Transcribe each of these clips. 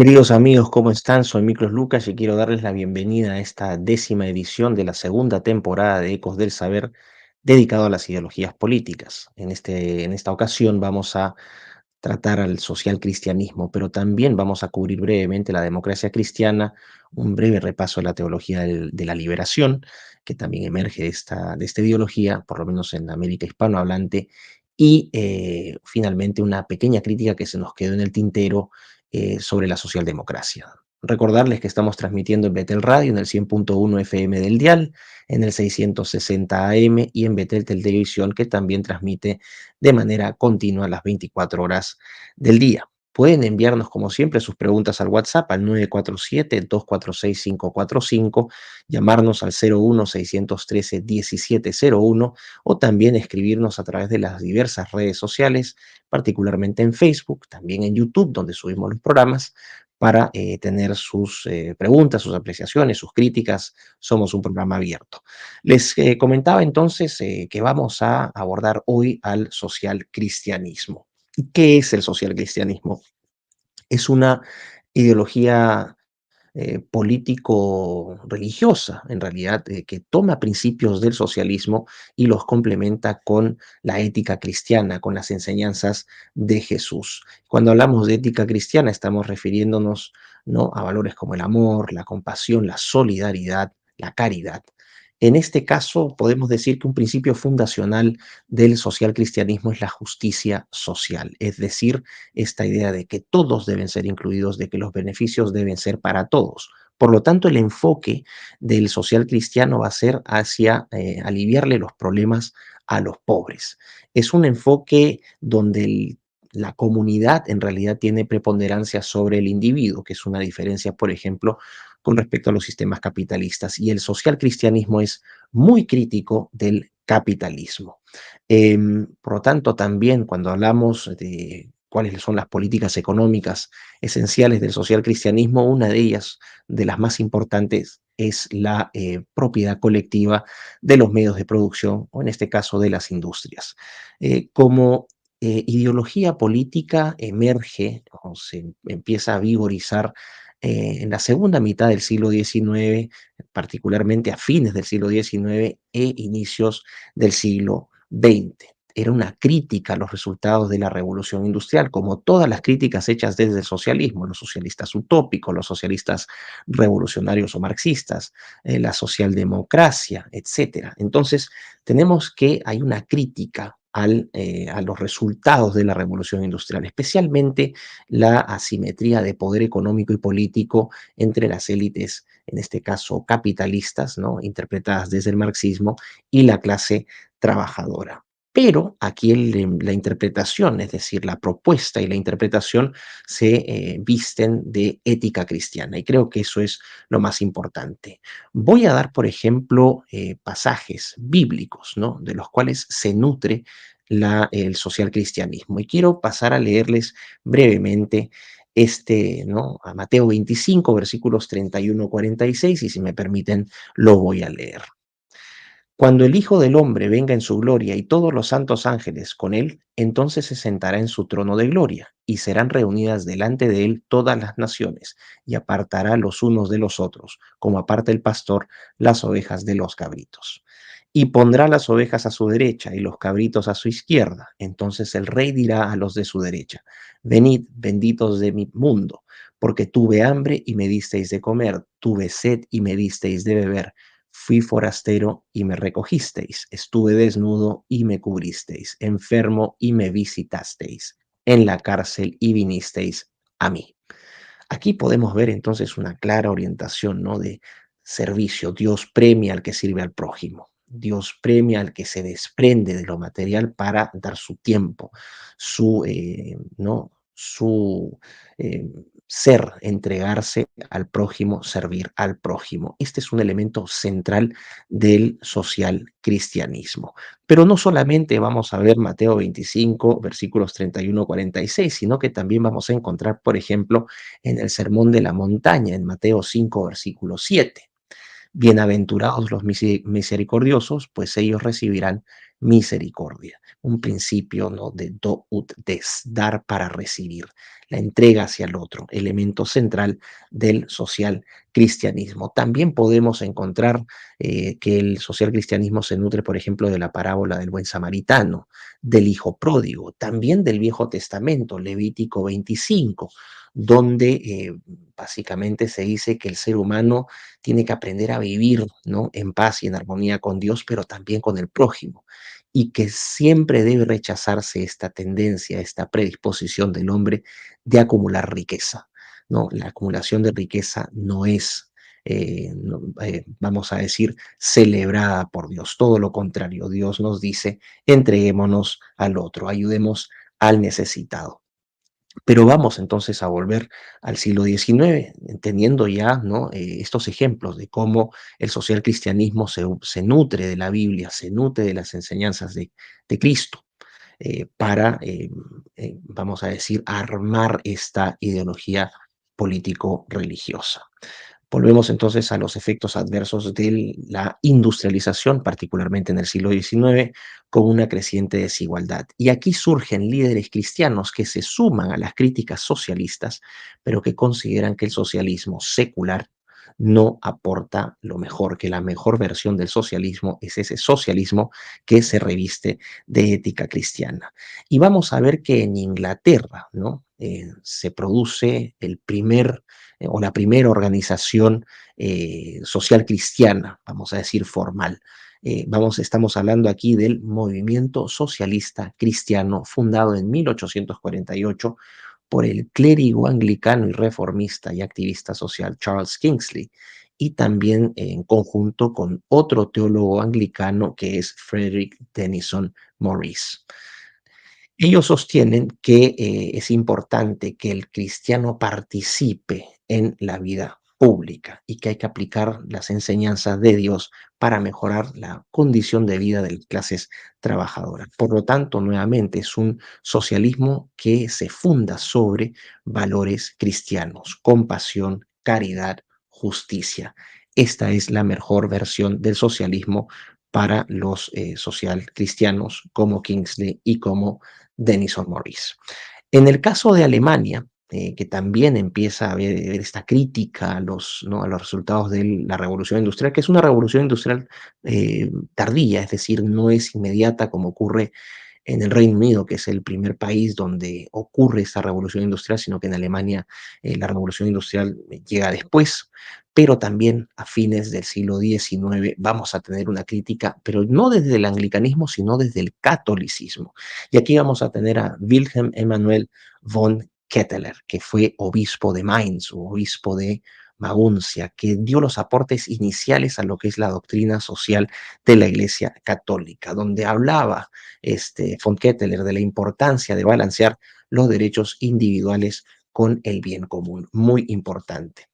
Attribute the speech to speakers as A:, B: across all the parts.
A: Queridos amigos, ¿cómo están? Soy Miklos Lucas y quiero darles la bienvenida a esta 10ª edición de la segunda temporada de Ecos del Saber, dedicado a las ideologías políticas. En esta ocasión vamos a tratar al social cristianismo, pero también vamos a cubrir brevemente la democracia cristiana, un breve repaso de la teología de la liberación, que también emerge de esta ideología, por lo menos en América hispanohablante, y finalmente una pequeña crítica que se nos quedó en el tintero sobre la socialdemocracia. Recordarles que estamos transmitiendo en Betel Radio, en el 100.1 FM del dial, en el 660 AM y en Betel Televisión, que también transmite de manera continua las 24 horas del día. Pueden enviarnos, como siempre, sus preguntas al WhatsApp al 947-246-545, llamarnos al 01-613-1701 o también escribirnos a través de las diversas redes sociales, particularmente en Facebook, también en YouTube, donde subimos los programas, para tener sus preguntas, sus apreciaciones, sus críticas. Somos un programa abierto. Les comentaba entonces que vamos a abordar hoy al social cristianismo. ¿Qué es el social cristianismo? Es una ideología político-religiosa, en realidad, que toma principios del socialismo y los complementa con la ética cristiana, con las enseñanzas de Jesús. Cuando hablamos de ética cristiana, estamos refiriéndonos, ¿no?, a valores como el amor, la compasión, la solidaridad, la caridad. En este caso, podemos decir que un principio fundacional del social cristianismo es la justicia social, es decir, esta idea de que todos deben ser incluidos, de que los beneficios deben ser para todos. Por lo tanto, el enfoque del social cristiano va a ser hacia aliviarle los problemas a los pobres. Es un enfoque donde la comunidad en realidad tiene preponderancia sobre el individuo, que es una diferencia, por ejemplo, con respecto a los sistemas capitalistas. Y el social cristianismo es muy crítico del capitalismo. Por lo tanto, también cuando hablamos de cuáles son las políticas económicas esenciales del social cristianismo, una de ellas, de las más importantes, es la propiedad colectiva de los medios de producción, o en este caso de las industrias. Como ideología política emerge o se empieza a vigorizar en la segunda mitad del siglo XIX, particularmente a fines del siglo XIX e inicios del siglo XX. Era una crítica a los resultados de la revolución industrial, como todas las críticas hechas desde el socialismo, los socialistas utópicos, los socialistas revolucionarios o marxistas, la socialdemocracia, etcétera. Entonces, tenemos que hay una crítica a los resultados de la revolución industrial, especialmente la asimetría de poder económico y político entre las élites, en este caso capitalistas, ¿no?, interpretadas desde el marxismo, y la clase trabajadora. Pero aquí la interpretación, es decir, la propuesta y la interpretación se visten de ética cristiana y creo que eso es lo más importante. Voy a dar, por ejemplo, pasajes bíblicos, ¿no?, de los cuales se nutre el social cristianismo. Y quiero pasar a leerles brevemente ¿no?, a Mateo 25, versículos 31-46, y si me permiten, lo voy a leer. Cuando el Hijo del Hombre venga en su gloria y todos los santos ángeles con él, entonces se sentará en su trono de gloria, y serán reunidas delante de él todas las naciones, y apartará los unos de los otros, como aparta el pastor las ovejas de los cabritos. Y pondrá las ovejas a su derecha y los cabritos a su izquierda. Entonces el rey dirá a los de su derecha: Venid, benditos de mi mundo, porque tuve hambre y me disteis de comer, tuve sed y me disteis de beber, fui forastero y me recogisteis, estuve desnudo y me cubristeis, enfermo y me visitasteis, en la cárcel y vinisteis a mí. Aquí podemos ver entonces una clara orientación, ¿no?, de servicio. Dios premia al que sirve al prójimo. Dios premia al que se desprende de lo material para dar su tiempo, ¿no?, su eh, ser, entregarse al prójimo, servir al prójimo. Este es un elemento central del social cristianismo. Pero no solamente vamos a ver Mateo 25, versículos 31-46, sino que también vamos a encontrar, por ejemplo, en el Sermón de la Montaña, en Mateo 5, versículo 7. Bienaventurados los misericordiosos, pues ellos recibirán misericordia, un principio, ¿no?, de do ut des, dar para recibir, la entrega hacia el otro, elemento central del social cristianismo. También podemos encontrar que el social cristianismo se nutre, por ejemplo, de la parábola del buen samaritano, del hijo pródigo, también del Viejo Testamento, Levítico 25, donde básicamente se dice que el ser humano tiene que aprender a vivir, ¿no?, en paz y en armonía con Dios, pero también con el prójimo, y que siempre debe rechazarse esta tendencia, esta predisposición del hombre de acumular riqueza, ¿no? La acumulación de riqueza no es, vamos a decir, celebrada por Dios. Todo lo contrario, Dios nos dice, entreguémonos al otro, ayudemos al necesitado. Pero vamos entonces a volver al siglo XIX, entendiendo ya, ¿no?, estos ejemplos de cómo el social cristianismo se nutre de la Biblia, se nutre de las enseñanzas de Cristo, para, vamos a decir, armar esta ideología político-religiosa. Volvemos entonces a los efectos adversos de la industrialización, particularmente en el siglo XIX, con una creciente desigualdad. Y aquí surgen líderes cristianos que se suman a las críticas socialistas, pero que consideran que el socialismo secular no aporta lo mejor, que la mejor versión del socialismo es ese socialismo que se reviste de ética cristiana. Y vamos a ver que en Inglaterra, ¿no?, se produce el primer o la primera organización social cristiana, vamos a decir formal. Estamos hablando aquí del movimiento socialista cristiano fundado en 1848 por el clérigo anglicano y reformista y activista social Charles Kingsley, y también en conjunto con otro teólogo anglicano que es Frederick Denison Maurice. Ellos sostienen que es importante que el cristiano participe en la vida pública y que hay que aplicar las enseñanzas de Dios para mejorar la condición de vida de las clases trabajadoras. Por lo tanto, nuevamente, es un socialismo que se funda sobre valores cristianos, compasión, caridad, justicia. Esta es la mejor versión del socialismo para los social cristianos como Kingsley y como Denison Morris. En el caso de Alemania, que también empieza a haber esta crítica a los, ¿no?, a los resultados de la revolución industrial, que es una revolución industrial tardía, es decir, no es inmediata como ocurre en el Reino Unido, que es el primer país donde ocurre esta revolución industrial, sino que en Alemania la revolución industrial llega después, pero también a fines del siglo XIX vamos a tener una crítica, pero no desde el anglicanismo, sino desde el catolicismo. Y aquí vamos a tener a Wilhelm Emanuel von Ketteler, que fue obispo de Mainz o obispo de Maguncia, que dio los aportes iniciales a lo que es la doctrina social de la Iglesia Católica, donde hablaba von Ketteler de la importancia de balancear los derechos individuales con el bien común. Muy importante.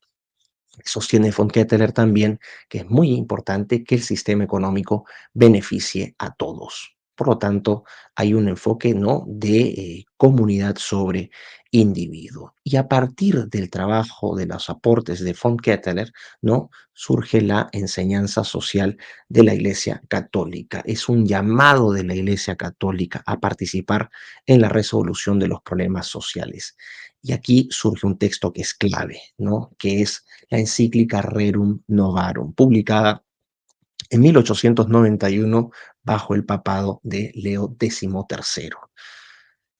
A: Sostiene von Ketteler también que es muy importante que el sistema económico beneficie a todos. Por lo tanto, hay un enfoque, ¿no?, de comunidad sobre individuo. Y a partir del trabajo de los aportes de von Ketteler, ¿no?, surge la enseñanza social de la Iglesia Católica. Es un llamado de la Iglesia Católica a participar en la resolución de los problemas sociales. Y aquí surge un texto que es clave, ¿no?, que es la encíclica Rerum Novarum, publicada en 1891 bajo el papado de Leo XIII.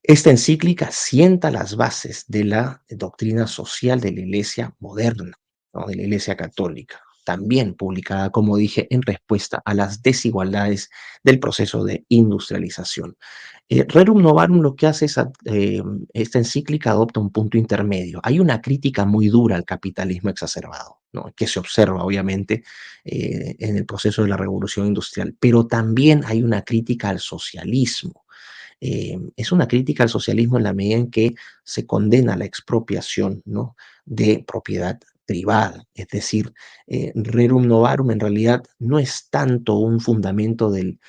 A: Esta encíclica sienta las bases de la doctrina social de la Iglesia moderna, ¿no?, de la Iglesia Católica, también publicada, como dije, en respuesta a las desigualdades del proceso de industrialización. Rerum Novarum lo que hace es, esta encíclica adopta un punto intermedio. Hay una crítica muy dura al capitalismo exacerbado, ¿no?, que se observa obviamente en el proceso de la revolución industrial, pero también hay una crítica al socialismo. Es una crítica al socialismo en la medida en que se condena la expropiación, ¿no?, de propiedad privada. Es decir, Rerum Novarum en realidad no es tanto un fundamento del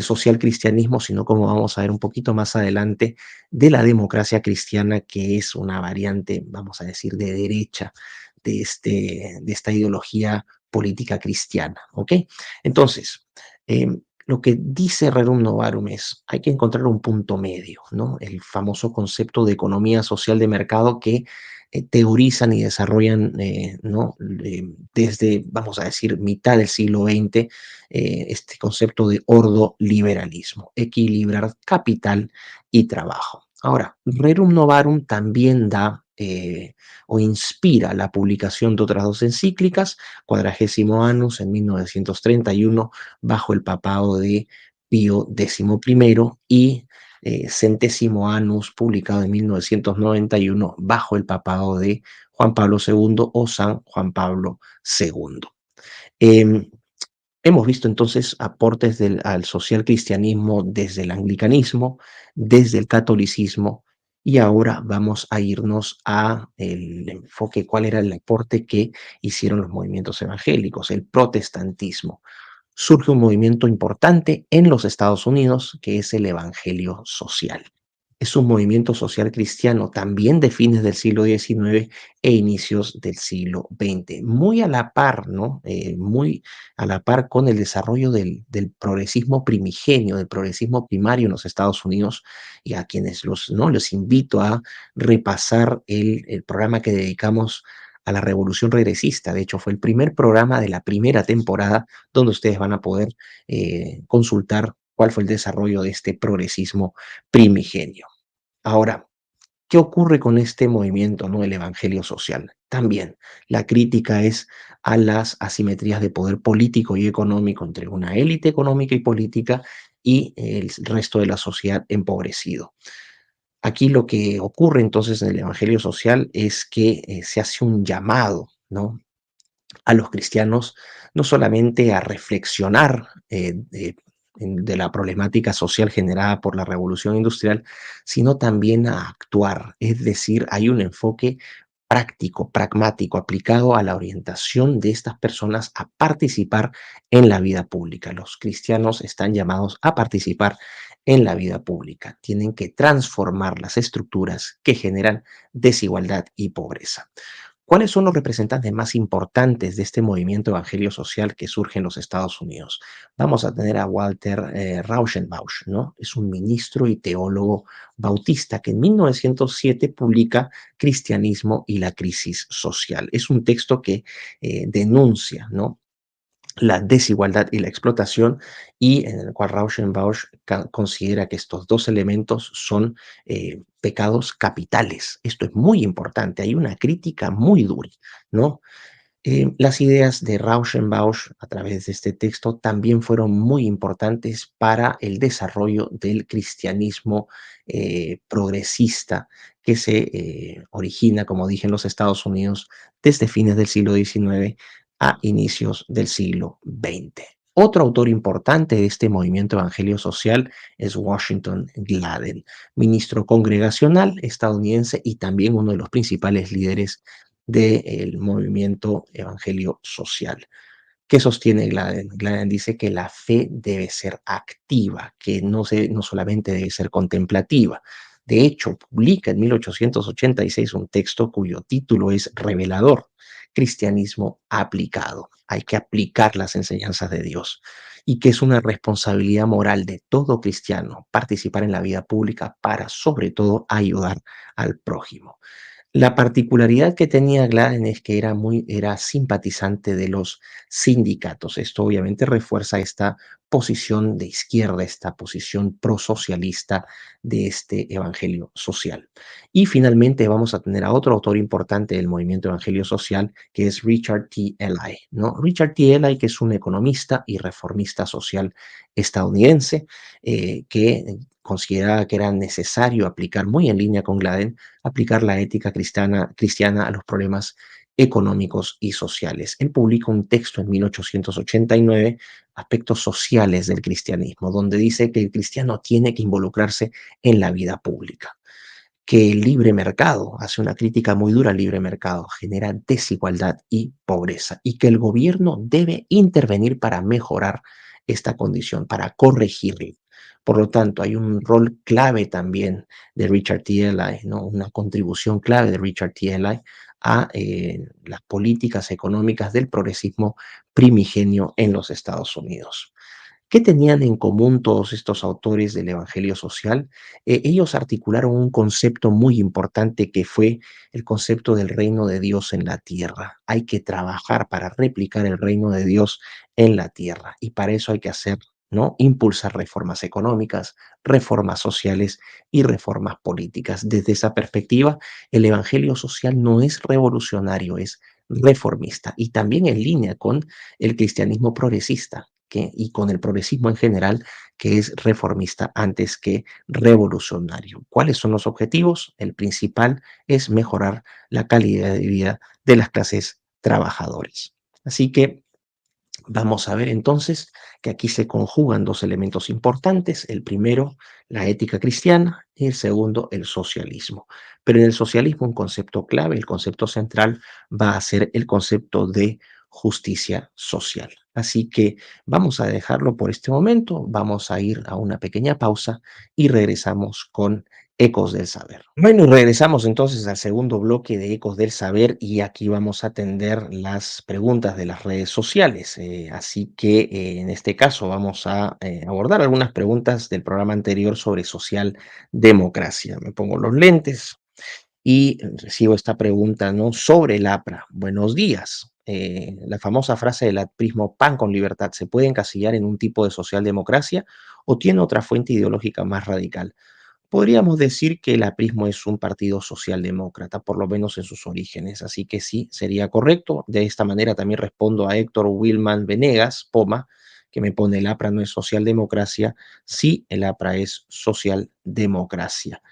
A: social cristianismo, sino, como vamos a ver un poquito más adelante, de la democracia cristiana, que es una variante, vamos a decir, de derecha de esta ideología política cristiana. ¿Ok? Entonces, Lo que dice Rerum Novarum es, hay que encontrar un punto medio, ¿no? El famoso concepto de economía social de mercado que teorizan y desarrollan, ¿no? Desde, vamos a decir, mitad del siglo XX, este concepto de ordoliberalismo, equilibrar capital y trabajo. Ahora, Rerum Novarum también da o inspira la publicación de otras dos encíclicas, Quadragésimo Annus en 1931, bajo el papado de Pío XI y Centésimo Annus, publicado en 1991, bajo el papado de Juan Pablo II o San Juan Pablo II. Eh, Hemos visto entonces aportes al social cristianismo desde el anglicanismo, desde el catolicismo, y ahora vamos a irnos a el enfoque, cuál era el aporte que hicieron los movimientos evangélicos, el protestantismo. Surge un movimiento importante en los Estados Unidos que es el Evangelio Social. Es un movimiento social cristiano también de fines del siglo XIX e inicios del siglo XX, muy a la par, ¿no? Muy a la par con el desarrollo del progresismo primigenio, del progresismo primario en los Estados Unidos, y a quienes ¿no? Les invito a repasar el programa que dedicamos a la revolución regresista. De hecho, fue el primer programa de la primera temporada donde ustedes van a poder consultar cuál fue el desarrollo de este progresismo primigenio. Ahora, ¿qué ocurre con este movimiento, no? El evangelio social. También la crítica es a las asimetrías de poder político y económico entre una élite económica y política y el resto de la sociedad empobrecido. Aquí lo que ocurre entonces en el evangelio social es que se hace un llamado, ¿no? A los cristianos no solamente a reflexionar de la problemática social generada por la revolución industrial, sino también a actuar. Es decir, hay un enfoque práctico, pragmático, aplicado a la orientación de estas personas a participar en la vida pública. Los cristianos están llamados a participar en la vida pública. Tienen que transformar las estructuras que generan desigualdad y pobreza. ¿Cuáles son los representantes más importantes de este movimiento evangelio social que surge en los Estados Unidos? Vamos a tener a Walter Rauschenbausch, ¿no? Es un ministro y teólogo bautista que en 1907 publica Cristianismo y la crisis social. Es un texto que denuncia, ¿no? La desigualdad y la explotación, y en el cual Rauschenbausch considera que estos dos elementos son pecados capitales. Esto es muy importante, hay una crítica muy dura, ¿no? Las ideas de Rauschenbausch a través de este texto también fueron muy importantes para el desarrollo del cristianismo progresista que se origina, como dije, en los Estados Unidos desde fines del siglo XIX a inicios del siglo XX. Otro autor importante de este movimiento evangelio social es Washington Gladden, ministro congregacional estadounidense y también uno de los principales líderes del movimiento evangelio social. ¿Qué sostiene Gladden? Gladden dice que la fe debe ser activa, que no solamente debe ser contemplativa. De hecho, publica en 1886 un texto cuyo título es revelador: Cristianismo aplicado. Hay que aplicar las enseñanzas de Dios, y que es una responsabilidad moral de todo cristiano participar en la vida pública para, sobre todo, ayudar al prójimo. La particularidad que tenía Gladden es que era simpatizante de los sindicatos. Esto obviamente refuerza esta posición de izquierda, esta posición prosocialista de este evangelio social. Y finalmente vamos a tener a otro autor importante del movimiento evangelio social, que es Richard T. Ely, ¿no? Richard T. Ely, que es un economista y reformista social estadounidense, que consideraba que era necesario aplicar, muy en línea con Gladden, aplicar la ética cristiana a los problemas económicos y sociales. Él publica un texto en 1889, Aspectos sociales del cristianismo, donde dice que el cristiano tiene que involucrarse en la vida pública, que el libre mercado, hace una crítica muy dura al libre mercado, genera desigualdad y pobreza, y que el gobierno debe intervenir para mejorar esta condición, para corregirla. Por lo tanto, hay un rol clave también de Richard T. Ely, ¿no? Una contribución clave de Richard T. Ely a las políticas económicas del progresismo primigenio en los Estados Unidos. ¿Qué tenían en común todos estos autores del Evangelio social? Ellos articularon un concepto muy importante que fue el concepto del reino de Dios en la tierra. Hay que trabajar para replicar el reino de Dios en la tierra y para eso hay que hacer, ¿no? Impulsar reformas económicas, reformas sociales y reformas políticas. Desde esa perspectiva, el Evangelio social no es revolucionario, es reformista y también en línea con el cristianismo progresista y con el progresismo en general, que es reformista antes que revolucionario. ¿Cuáles son los objetivos? El principal es mejorar la calidad de vida de las clases trabajadoras. Así que vamos a ver entonces que aquí se conjugan dos elementos importantes. El primero, la ética cristiana, y el segundo, el socialismo. Pero en el socialismo un concepto clave, el concepto central, va a ser el concepto de justicia social. Así que vamos a dejarlo por este momento, vamos a ir a una pequeña pausa y regresamos con Ecos del Saber. Bueno, y regresamos entonces al segundo bloque de Ecos del Saber y aquí vamos a atender las preguntas de las redes sociales. Así que en este caso vamos a abordar algunas preguntas del programa anterior sobre socialdemocracia. Me pongo los lentes y recibo esta pregunta, ¿no? Sobre el APRA. Buenos días. La famosa frase del aprismo pan con libertad, ¿se puede encasillar en un tipo de socialdemocracia o tiene otra fuente ideológica más radical? Podríamos decir que el aprismo es un partido socialdemócrata, por lo menos en sus orígenes, así que sí, sería correcto. De esta manera también respondo a Héctor Wilman Venegas, Poma, que me pone el APRA no es socialdemocracia, sí, el APRA es socialdemocracia.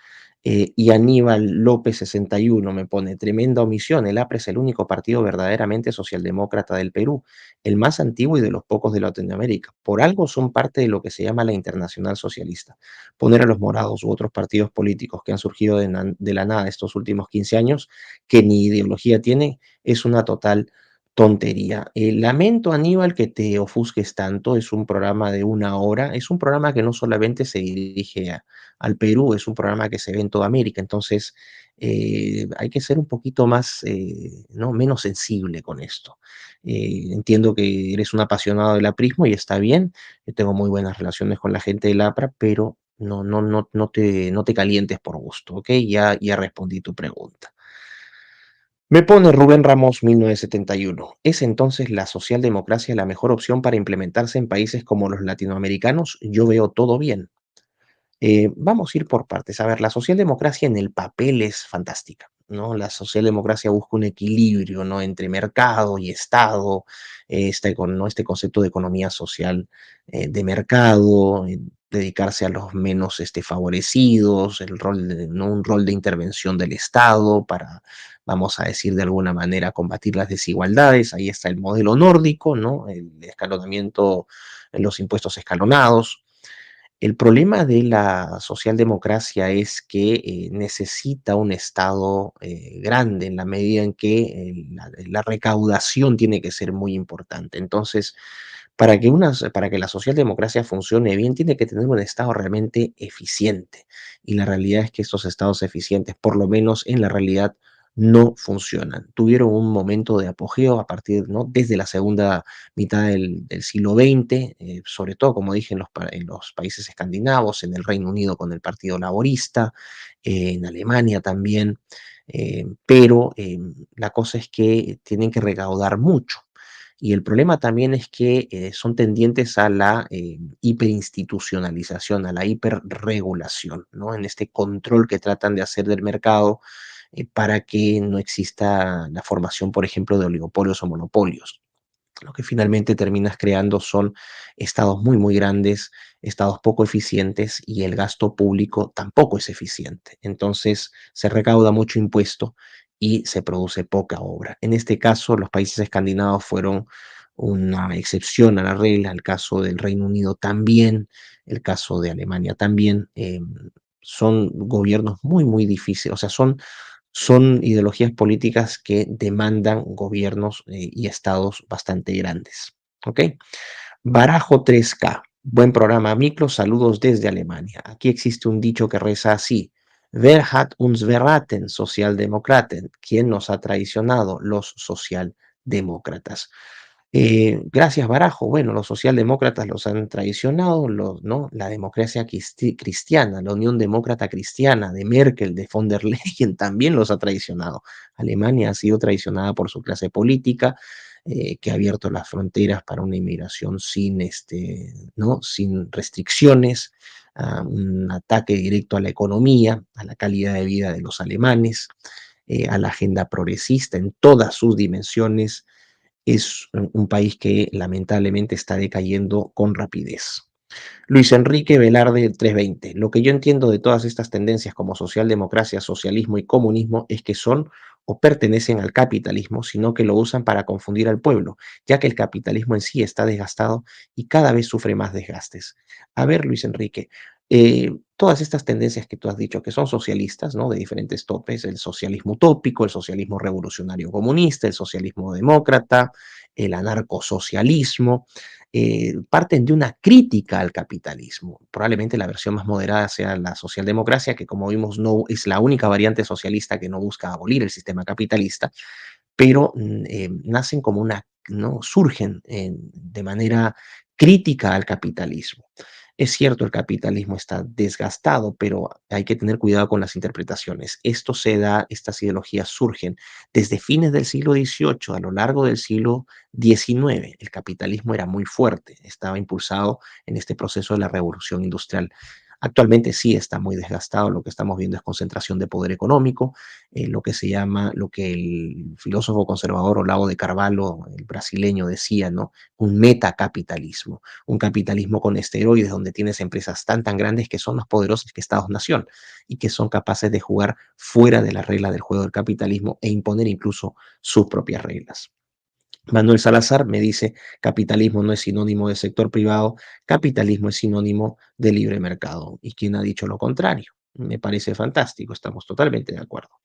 A: Y Aníbal López 61 me pone, tremenda omisión, el APRA es el único partido verdaderamente socialdemócrata del Perú, el más antiguo y de los pocos de Latinoamérica. Por algo son parte de lo que se llama la Internacional Socialista. Poner a los morados u otros partidos políticos que han surgido de la nada estos últimos 15 años, que ni ideología tienen, es una total tontería. Lamento, Aníbal, que te ofusques tanto. Es un programa de una hora. Es un programa que no solamente se dirige al Perú, es un programa que se ve en toda América. Entonces, hay que ser un poquito más, ¿no? Menos sensible con esto. Entiendo que eres un apasionado del aprismo y está bien. Yo tengo muy buenas relaciones con la gente del APRA, pero no te calientes por gusto, ¿ok? Ya respondí tu pregunta. Me pone Rubén Ramos 1971. ¿Es entonces la socialdemocracia la mejor opción para implementarse en países como los latinoamericanos? Yo veo todo bien. Vamos a ir por partes. A ver, la socialdemocracia en el papel es fantástica, ¿no? La socialdemocracia busca un equilibrio, ¿no? Entre mercado y Estado, ¿no? Este concepto de economía social de mercado, dedicarse a los menos favorecidos, ¿no? Un rol de intervención del Estado para, vamos a decir de alguna manera, combatir las desigualdades. Ahí está el modelo nórdico, ¿no? El escalonamiento, los impuestos escalonados. El problema de la socialdemocracia es que necesita un Estado grande en la medida en que la recaudación tiene que ser muy importante. Entonces, para que la socialdemocracia funcione bien, tiene que tener un Estado realmente eficiente. Y la realidad es que estos estados eficientes, por lo menos en la realidad, no funcionan. Tuvieron un momento de apogeo a partir, ¿no? Desde la segunda mitad del siglo XX, sobre todo, como dije, en los países escandinavos, en el Reino Unido con el Partido Laborista, en Alemania también, pero la cosa es que tienen que recaudar mucho. Y el problema también es que son tendientes a la hiperinstitucionalización, a la hiperregulación, ¿no? En este control que tratan de hacer del mercado para que no exista la formación, por ejemplo, de oligopolios o monopolios. Lo que finalmente terminas creando son estados muy, muy grandes, estados poco eficientes y el gasto público tampoco es eficiente. Entonces se recauda mucho impuesto y se produce poca obra. En este caso, los países escandinavos fueron una excepción a la regla, el caso del Reino Unido también, el caso de Alemania también. Son gobiernos muy, muy difíciles, o sea, son ideologías políticas que demandan gobiernos y estados bastante grandes. ¿Ok? Barajo 3K. Buen programa, Miklo. Saludos desde Alemania. Aquí existe un dicho que reza así. Wer hat uns verraten, Sozialdemokraten? ¿Quién nos ha traicionado? Los socialdemócratas. Gracias, Barajo. Bueno, los socialdemócratas los han traicionado, ¿no? La democracia cristiana, la Unión Demócrata Cristiana de Merkel, de von der Leyen, también los ha traicionado. Alemania ha sido traicionada por su clase política, que ha abierto las fronteras para una inmigración sin, ¿no? Sin restricciones, un ataque directo a la economía, a la calidad de vida de los alemanes, a la agenda progresista en todas sus dimensiones. Es un país que lamentablemente está decayendo con rapidez. Luis Enrique Velarde 320. Lo que yo entiendo de todas estas tendencias como socialdemocracia, socialismo y comunismo es que son o pertenecen al capitalismo, sino que lo usan para confundir al pueblo, ya que el capitalismo en sí está desgastado y cada vez sufre más desgastes. A ver, Luis Enrique, todas estas tendencias que tú has dicho que son socialistas, ¿no? De diferentes topes, el socialismo utópico, el socialismo revolucionario comunista, el socialismo demócrata, el anarcosocialismo, parten de una crítica al capitalismo. Probablemente la versión más moderada sea la socialdemocracia, que como vimos no es la única variante socialista que no busca abolir el sistema capitalista, pero nacen como una, ¿no? Surgen de manera crítica al capitalismo. Es cierto, el capitalismo está desgastado, pero hay que tener cuidado con las interpretaciones. Esto se da, estas ideologías surgen desde fines del siglo XVIII, a lo largo del siglo XIX. El capitalismo era muy fuerte, estaba impulsado en este proceso de la revolución industrial. Actualmente sí está muy desgastado, lo que estamos viendo es concentración de poder económico, lo que se llama, lo que el filósofo conservador Olavo de Carvalho, el brasileño, decía, ¿no? Un metacapitalismo, un capitalismo con esteroides, donde tienes empresas tan grandes que son más poderosas que Estados-nación y que son capaces de jugar fuera de la regla del juego del capitalismo e imponer incluso sus propias reglas. Manuel Salazar me dice, capitalismo no es sinónimo de sector privado, capitalismo es sinónimo de libre mercado. ¿Y quién ha dicho lo contrario? Me parece fantástico, estamos totalmente de acuerdo.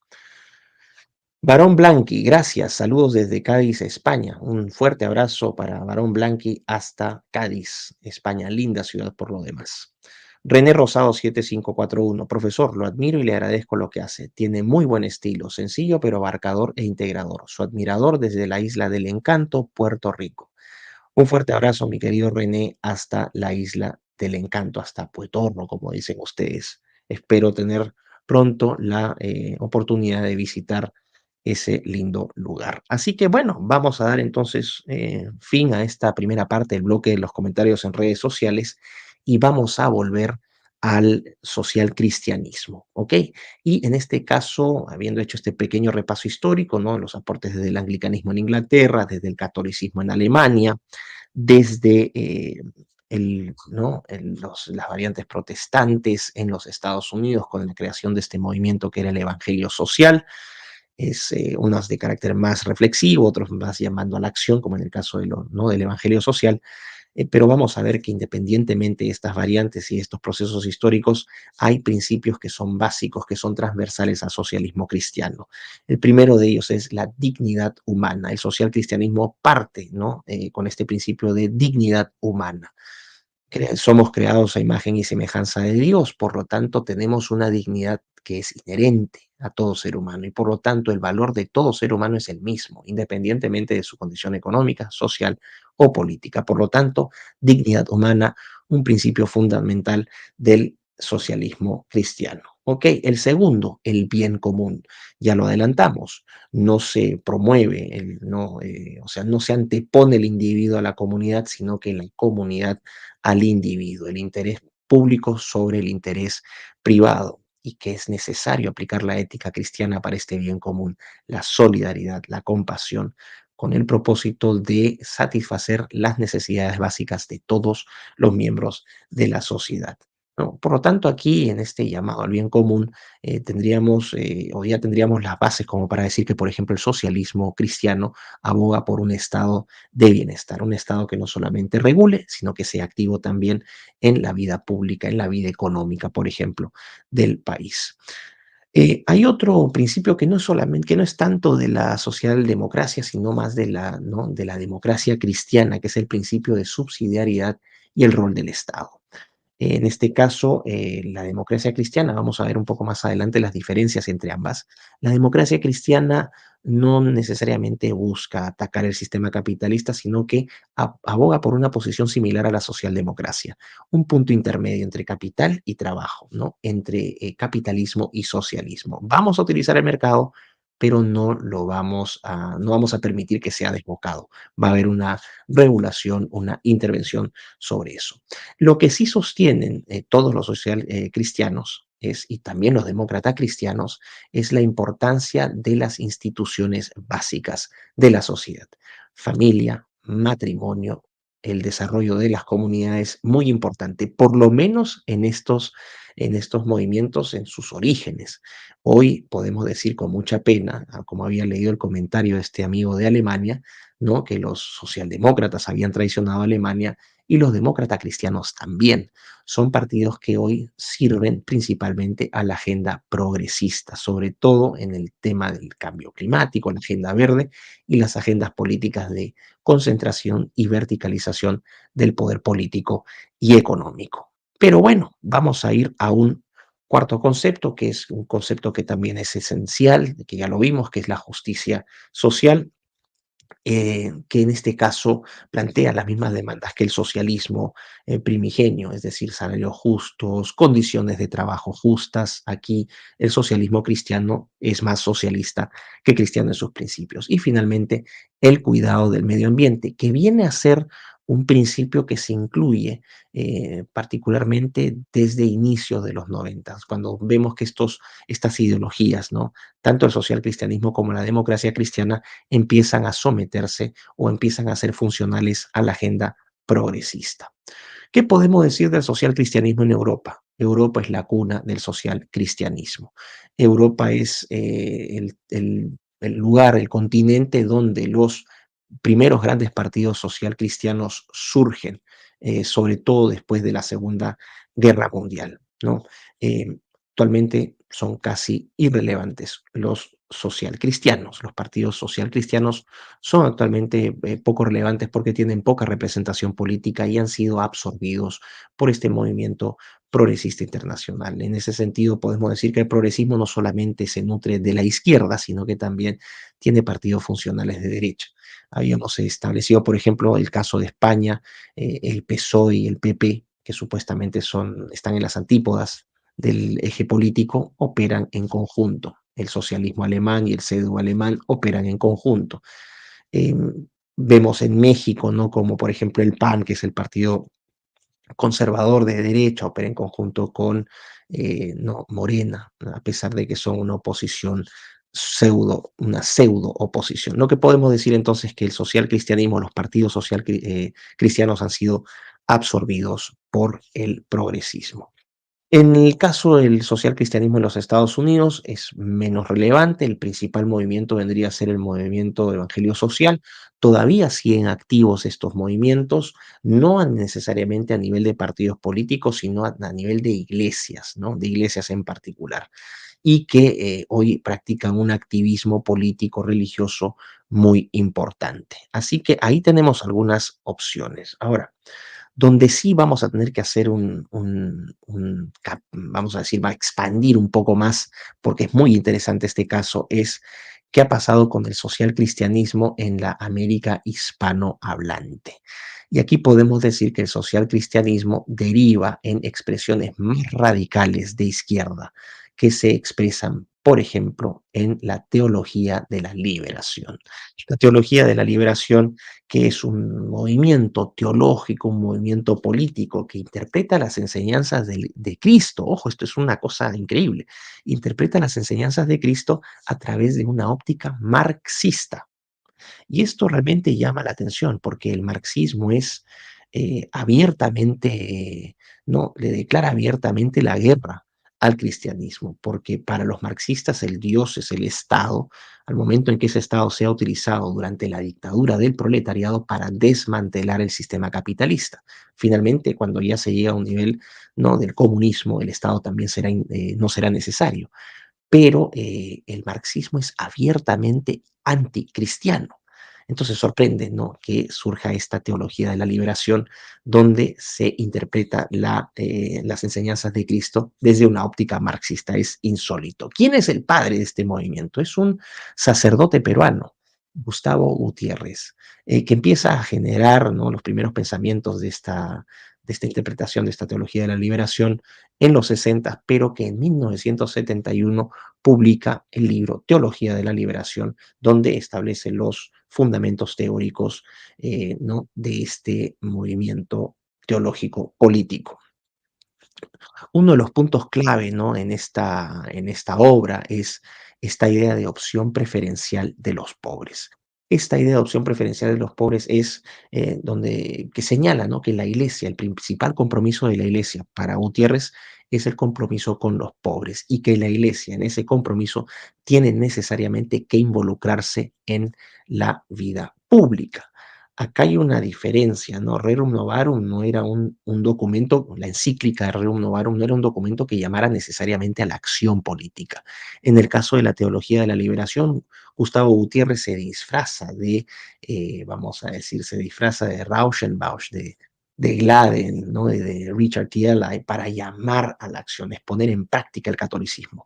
A: Barón Blanqui, gracias. Saludos desde Cádiz, España. Un fuerte abrazo para Barón Blanqui hasta Cádiz, España. Linda ciudad por lo demás. René Rosado 7541. Profesor, lo admiro y le agradezco lo que hace. Tiene muy buen estilo, sencillo pero abarcador e integrador. Su admirador desde la isla del Encanto, Puerto Rico. Un fuerte abrazo, mi querido René, hasta la isla del Encanto, hasta Puetorno, como dicen ustedes. Espero tener pronto la oportunidad de visitar ese lindo lugar. Así que bueno, vamos a dar entonces fin a esta primera parte del bloque de los comentarios en redes sociales y vamos a volver al social cristianismo, ¿ok? Y en este caso, habiendo hecho este pequeño repaso histórico, ¿no? Los aportes desde el anglicanismo en Inglaterra, desde el catolicismo en Alemania, desde ¿no? Las variantes protestantes en los Estados Unidos con la creación de este movimiento que era el Evangelio Social, es unos de carácter más reflexivo, otros más llamando a la acción, como en el caso de ¿no? del Evangelio Social, pero vamos a ver que independientemente de estas variantes y estos procesos históricos, hay principios que son básicos, que son transversales al socialismo cristiano. El primero de ellos es la dignidad humana. El social cristianismo parte, ¿no? Con este principio de dignidad humana. Somos creados a imagen y semejanza de Dios, por lo tanto tenemos una dignidad que es inherente a todo ser humano y por lo tanto el valor de todo ser humano es el mismo, independientemente de su condición económica, social o política. Por lo tanto, dignidad humana, un principio fundamental del socialismo cristiano. Ok, el segundo, el bien común. Ya lo adelantamos, no se promueve, no, o sea, no se antepone el individuo a la comunidad, sino que la comunidad al individuo, el interés público sobre el interés privado y que es necesario aplicar la ética cristiana para este bien común, la solidaridad, la compasión, con el propósito de satisfacer las necesidades básicas de todos los miembros de la sociedad, ¿no? Por lo tanto, aquí en este llamado al bien común tendríamos o ya tendríamos las bases como para decir que, por ejemplo, el socialismo cristiano aboga por un estado de bienestar, un estado que no solamente regule, sino que sea activo también en la vida pública, en la vida económica, por ejemplo, del país. Hay otro principio que no es solamente, que no es tanto de la socialdemocracia, sino más de la, ¿no? de la democracia cristiana, que es el principio de subsidiariedad y el rol del Estado. En este caso, la democracia cristiana, vamos a ver un poco más adelante las diferencias entre ambas. La democracia cristiana no necesariamente busca atacar el sistema capitalista, sino que aboga por una posición similar a la socialdemocracia, un punto intermedio entre capital y trabajo, ¿no? Entre capitalismo y socialismo. Vamos a utilizar el mercado, pero no vamos a permitir que sea desbocado. Va a haber una regulación, una intervención sobre eso. Lo que sí sostienen todos los social cristianos y también los demócratas cristianos es la importancia de las instituciones básicas de la sociedad. Familia, matrimonio, el desarrollo de las comunidades, muy importante, por lo menos en estos movimientos, en sus orígenes. Hoy podemos decir con mucha pena, como había leído el comentario de este amigo de Alemania, ¿no? Que los socialdemócratas habían traicionado a Alemania y los demócratas cristianos también. Son partidos que hoy sirven principalmente a la agenda progresista, sobre todo en el tema del cambio climático, la agenda verde y las agendas políticas de concentración y verticalización del poder político y económico. Pero bueno, vamos a ir a un cuarto concepto, que es un concepto que también es esencial, que ya lo vimos, que es la justicia social, que en este caso plantea las mismas demandas que el socialismo primigenio, es decir, salarios justos, condiciones de trabajo justas. Aquí el socialismo cristiano es más socialista que cristiano en sus principios. Y finalmente, el cuidado del medio ambiente, que viene a ser un principio que se incluye particularmente desde inicios de los 90, cuando vemos que estas ideologías, ¿no? Tanto el social cristianismo como la democracia cristiana, empiezan a someterse o empiezan a ser funcionales a la agenda progresista. ¿Qué podemos decir del social cristianismo en Europa? Europa es la cuna del social cristianismo. Europa es el lugar, el continente donde los primeros grandes partidos social cristianos surgen, sobre todo después de la Segunda Guerra Mundial, ¿no? Actualmente son casi irrelevantes los social cristianos. Los partidos social cristianos son actualmente poco relevantes porque tienen poca representación política y han sido absorbidos por este movimiento progresista internacional. En ese sentido, podemos decir que el progresismo no solamente se nutre de la izquierda, sino que también tiene partidos funcionales de derecha. Habíamos establecido, por ejemplo, el caso de España, el PSOE y el PP, que supuestamente están en las antípodas del eje político, operan en conjunto. El socialismo alemán y el CDU alemán operan en conjunto. Eh, Vemos en México, ¿no? Como por ejemplo el PAN, que es el partido conservador de derecha, opera en conjunto con no, Morena, a pesar de que son una oposición una pseudo oposición. Lo que podemos decir entonces es que el social cristianismo, los partidos social cristianos han sido absorbidos por el progresismo. En el caso del social cristianismo en los Estados Unidos es menos relevante, el principal movimiento vendría a ser el movimiento de evangelio social. Todavía siguen activos estos movimientos, no necesariamente a nivel de partidos políticos, sino a nivel de iglesias, ¿no? De iglesias en particular, y que hoy practican un activismo político religioso muy importante. Así que ahí tenemos algunas opciones. Ahora, donde sí vamos a tener que hacer vamos a decir, va a expandir un poco más, porque es muy interesante este caso, es qué ha pasado con el social cristianismo en la América hispanohablante. Y aquí podemos decir que el social cristianismo deriva en expresiones más radicales de izquierda que se expresan, por ejemplo, en la teología de la liberación. La teología de la liberación, que es un movimiento teológico, un movimiento político que interpreta las enseñanzas de Cristo. Ojo, esto es una cosa increíble. Interpreta las enseñanzas de Cristo a través de una óptica marxista. Y esto realmente llama la atención porque el marxismo es abiertamente, no, le declara abiertamente la guerra al cristianismo, porque para los marxistas el Dios es el Estado, al momento en que ese Estado sea utilizado durante la dictadura del proletariado para desmantelar el sistema capitalista. Finalmente, cuando ya se llega a un nivel, ¿no?, del comunismo, el Estado también no será necesario. Pero el marxismo es abiertamente anticristiano. Entonces sorprende, ¿no?, que surja esta teología de la liberación donde se interpreta las enseñanzas de Cristo desde una óptica marxista. Es insólito. ¿Quién es el padre de este movimiento? Es un sacerdote peruano, Gustavo Gutiérrez, que empieza a generar, ¿no?, los primeros pensamientos de esta interpretación de esta teología de la liberación en los 60, pero que en 1971 publica el libro Teología de la Liberación, donde establece los fundamentos teóricos, ¿no?, de este movimiento teológico político. Uno de los puntos clave, ¿no?, en esta obra es esta idea de opción preferencial de los pobres. Esta idea de opción preferencial de los pobres es que señala, ¿no?, que la iglesia, el principal compromiso de la iglesia para Gutiérrez es el compromiso con los pobres y que la iglesia en ese compromiso tiene necesariamente que involucrarse en la vida pública. Acá hay una diferencia, ¿no? Rerum Novarum no era un documento, la encíclica de Rerum Novarum no era un documento que llamara necesariamente a la acción política. En el caso de la teología de la liberación, Gustavo Gutiérrez se disfraza vamos a decir, se disfraza de Rauschenbausch, de Gladden, ¿no?, de Richard T. Ely, para llamar a la acción, es poner en práctica el catolicismo.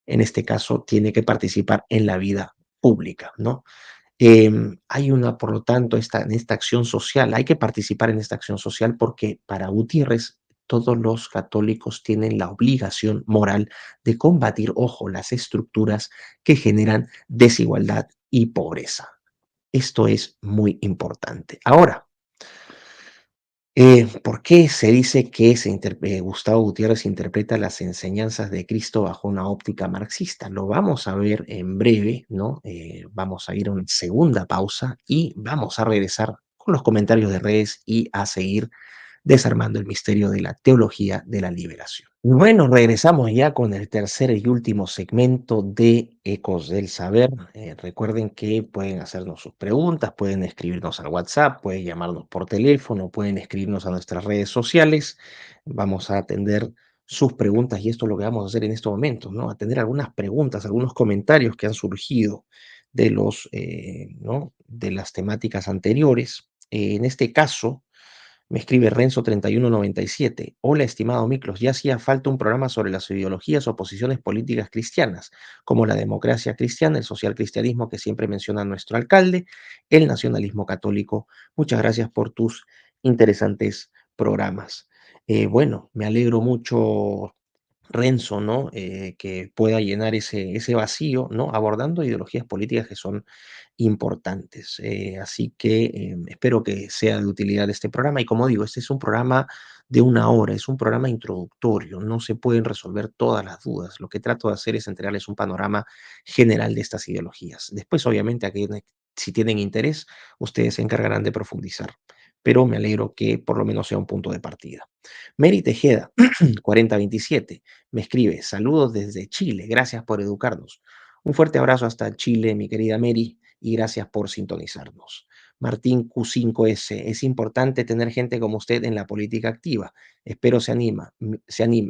A: En este caso, tiene que participar en la vida pública, ¿no? Hay una, por lo tanto, en esta acción social, hay que participar en esta acción social porque para Gutiérrez todos los católicos tienen la obligación moral de combatir, ojo, las estructuras que generan desigualdad y pobreza. Esto es muy importante. Ahora, ¿por qué se dice que Gustavo Gutiérrez interpreta las enseñanzas de Cristo bajo una óptica marxista? Lo vamos a ver en breve, ¿no? Vamos a ir a una segunda pausa y vamos a regresar con los comentarios de redes y a seguir desarmando el misterio de la teología de la liberación. Bueno, regresamos ya con el tercer y último segmento de Ecos del Saber. Recuerden que pueden hacernos sus preguntas, pueden escribirnos al WhatsApp, pueden llamarnos por teléfono, pueden escribirnos a nuestras redes sociales. Vamos a atender sus preguntas y esto es lo que vamos a hacer en estos momentos, ¿no? Atender algunas preguntas, algunos comentarios que han surgido ¿no?, de las temáticas anteriores. En este caso, me escribe Renzo3197. Hola, estimado Miklos. Ya hacía falta un programa sobre las ideologías o posiciones políticas cristianas, como la democracia cristiana, el social cristianismo que siempre menciona nuestro alcalde, el nacionalismo católico. Muchas gracias por tus interesantes programas. Bueno, me alegro mucho, Renzo, ¿no? Que pueda llenar ese vacío, ¿no? Abordando ideologías políticas que son importantes. Así que espero que sea de utilidad este programa. Y como digo, este es un programa de una hora, es un programa introductorio, no se pueden resolver todas las dudas. Lo que trato de hacer es entregarles un panorama general de estas ideologías. Después, obviamente, si tienen interés, ustedes se encargarán de profundizar. Pero me alegro que por lo menos sea un punto de partida. Mary Tejeda, 4027, me escribe: saludos desde Chile, gracias por educarnos. Un fuerte abrazo hasta Chile, mi querida Mary, y gracias por sintonizarnos. Martín Q5S, es importante tener gente como usted en la política activa. Espero se anime.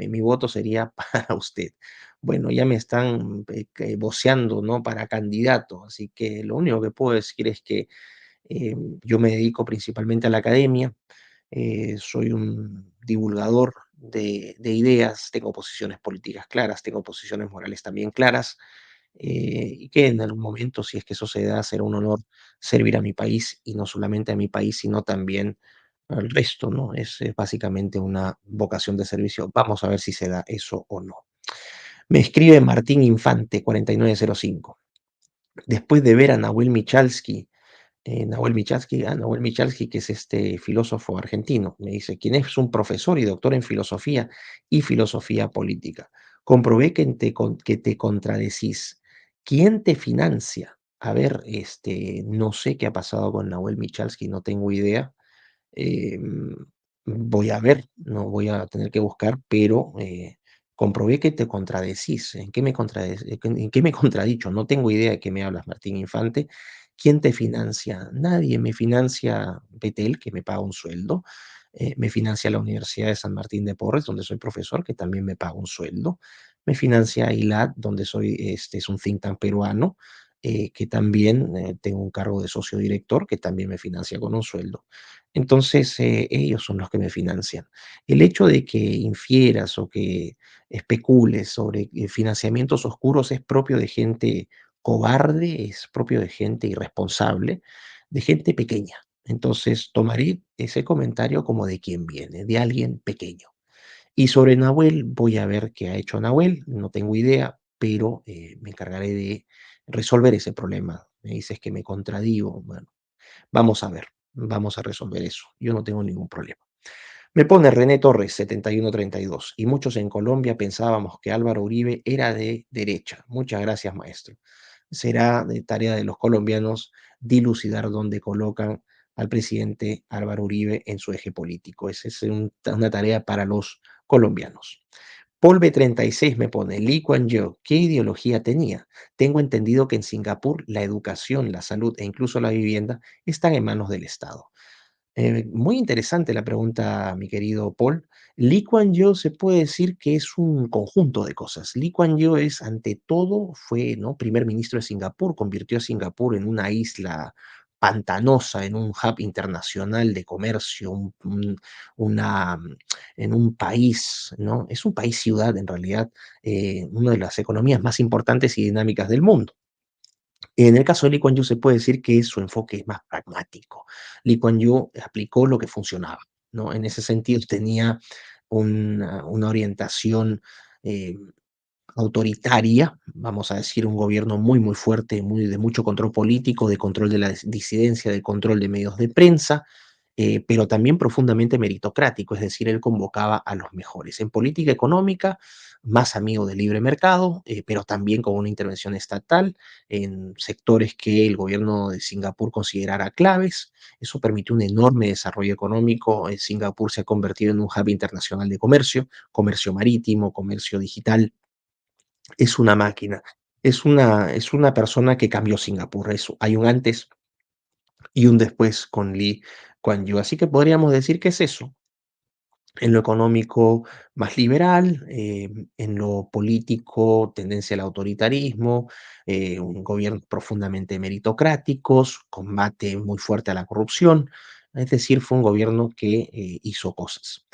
A: Mi voto sería para usted. Bueno, ya me están voceando, ¿no?, para candidato, así que lo único que puedo decir es que yo me dedico principalmente a la academia, soy un divulgador de ideas, tengo posiciones políticas claras, tengo posiciones morales también claras, y que en algún momento, si es que eso se da, será un honor servir a mi país, y no solamente a mi país, sino también al resto, ¿no? Es básicamente una vocación de servicio. Vamos a ver si se da eso o no. Me escribe Martín Infante, 4905. Después de ver a Nahuel Michalski, que es este filósofo argentino, me dice, quien es un profesor y doctor en filosofía y filosofía política. Comprobé que te contradecís. ¿Quién te financia? A ver, no sé qué ha pasado con Nahuel Michalski, no tengo idea. Em, Voy a ver, no voy a tener que buscar, pero comprobé que te contradecís. ¿En qué me he contradicho? No tengo idea de qué me hablas, Martín Infante. ¿Quién te financia? Nadie me financia. Betel, que me paga un sueldo. Me financia la Universidad de San Martín de Porres, donde soy profesor, que también me paga un sueldo. Me financia ILAD, donde es un think tank peruano. que también tengo un cargo de socio director que también me financia con un sueldo. Entonces, ellos son los que me financian. El hecho de que infieras o que especules sobre financiamientos oscuros es propio de gente cobarde, es propio de gente irresponsable, de gente pequeña. Entonces, tomaré ese comentario como de quien viene, de alguien pequeño. Y sobre Nahuel, voy a ver qué ha hecho Nahuel, no tengo idea, pero me encargaré de resolver ese problema. Me dices que me contradigo, bueno, vamos a ver, vamos a resolver eso. Yo no tengo ningún problema. Me pone René Torres, 7132, y muchos en Colombia pensábamos que Álvaro Uribe era de derecha. Muchas gracias, maestro. Será de tarea de los colombianos dilucidar dónde colocan al presidente Álvaro Uribe en su eje político. Esa es una tarea para los colombianos. Paul B36 me pone, Lee Kuan Yew, ¿qué ideología tenía? Tengo entendido que en Singapur la educación, la salud e incluso la vivienda están en manos del Estado. Muy interesante la pregunta, mi querido Paul. Lee Kuan Yew se puede decir que es un conjunto de cosas. Lee Kuan Yew es, ante todo, fue, ¿no?, primer ministro de Singapur, convirtió a Singapur en una isla pantanosa, en un hub internacional de comercio, una, en un país, ¿no? Es un país-ciudad, en realidad, una de las economías más importantes y dinámicas del mundo. En el caso de Lee Kuan Yew se puede decir que su enfoque es más pragmático. Lee Kuan Yew aplicó lo que funcionaba, ¿no? En ese sentido tenía una orientación eh, autoritaria, vamos a decir, un gobierno muy, muy fuerte, muy, de mucho control político, de control de la disidencia, de control de medios de prensa, pero también profundamente meritocrático, es decir, él convocaba a los mejores. En política económica, más amigo del libre mercado, pero también con una intervención estatal en sectores que el gobierno de Singapur considerara claves. Eso permitió un enorme desarrollo económico. Singapur se ha convertido en un hub internacional de comercio, comercio marítimo, comercio digital. Es una máquina. Es una persona que cambió Singapur. Hay un antes y un después con Lee Kuan Yew. Así que podríamos decir que es eso. En lo económico, más liberal, en lo político, tendencia al autoritarismo, un gobierno profundamente meritocráticos, combate muy fuerte a la corrupción. Es decir, fue un gobierno que hizo cosas.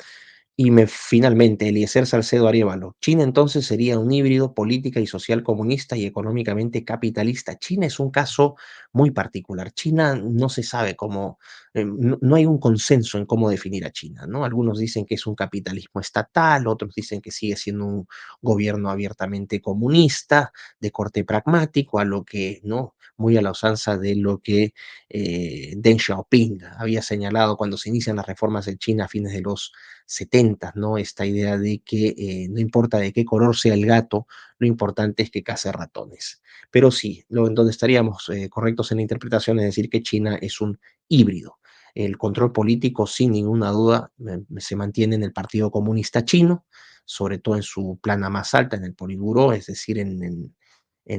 A: Finalmente, Eliezer Salcedo Arévalo. China entonces sería un híbrido política y social comunista y económicamente capitalista. China es un caso muy particular. China no se sabe cómo, no hay un consenso en cómo definir a China, ¿no? Algunos dicen que es un capitalismo estatal, otros dicen que sigue siendo un gobierno abiertamente comunista, de corte pragmático, a lo que, ¿no? Muy a la usanza de lo que Deng Xiaoping había señalado cuando se inician las reformas en China a fines de los 70, ¿no? Esta idea de que no importa de qué color sea el gato, lo importante es que case ratones. Pero sí, en donde estaríamos correctos en la interpretación es decir que China es un híbrido. El control político, sin ninguna duda, se mantiene en el Partido Comunista Chino, sobre todo en su plana más alta, en el Politburó, es decir, en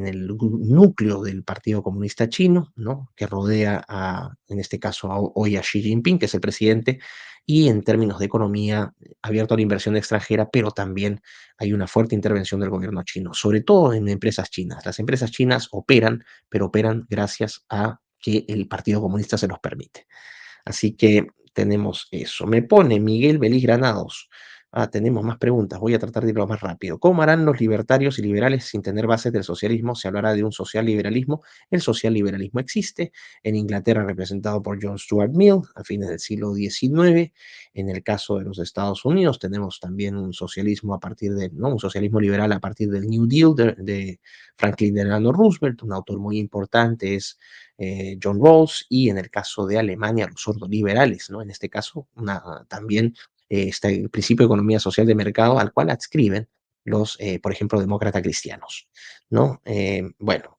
A: el núcleo del Partido Comunista Chino, ¿no?, que rodea en este caso, hoy a Xi Jinping, que es el presidente, y en términos de economía, abierto a la inversión extranjera, pero también hay una fuerte intervención del gobierno chino, sobre todo en empresas chinas. Las empresas chinas operan, pero operan gracias a que el Partido Comunista se los permite. Así que tenemos eso. Me pone Miguel Belis Granados. Tenemos más preguntas. Voy a tratar de irlo más rápido. ¿Cómo harán los libertarios y liberales sin tener bases del socialismo? Se hablará de un social liberalismo. El social liberalismo existe en Inglaterra, representado por John Stuart Mill a fines del siglo XIX. En el caso de los Estados Unidos, tenemos también un socialismo a partir de, ¿no?, un socialismo liberal a partir del New Deal de Franklin Delano Roosevelt. Un autor muy importante es John Rawls, y en el caso de Alemania, los ordoliberales, ¿no? En este caso, también está el principio de economía social de mercado al cual adscriben los, por ejemplo, demócratas cristianos, ¿no? Bueno,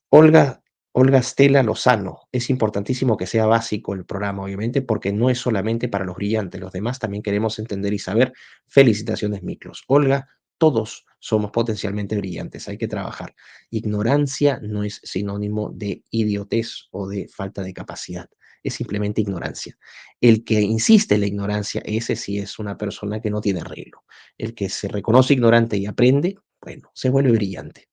A: Olga, Olga Stella Lozano, es importantísimo que sea básico el programa, obviamente, porque no es solamente para los brillantes, los demás también queremos entender y saber. Felicitaciones, Miklos. Olga, todos somos potencialmente brillantes, hay que trabajar. Ignorancia no es sinónimo de idiotez o de falta de capacidad, es simplemente ignorancia. El que insiste en la ignorancia, ese sí es una persona que no tiene arreglo. El que se reconoce ignorante y aprende, bueno, se vuelve brillante.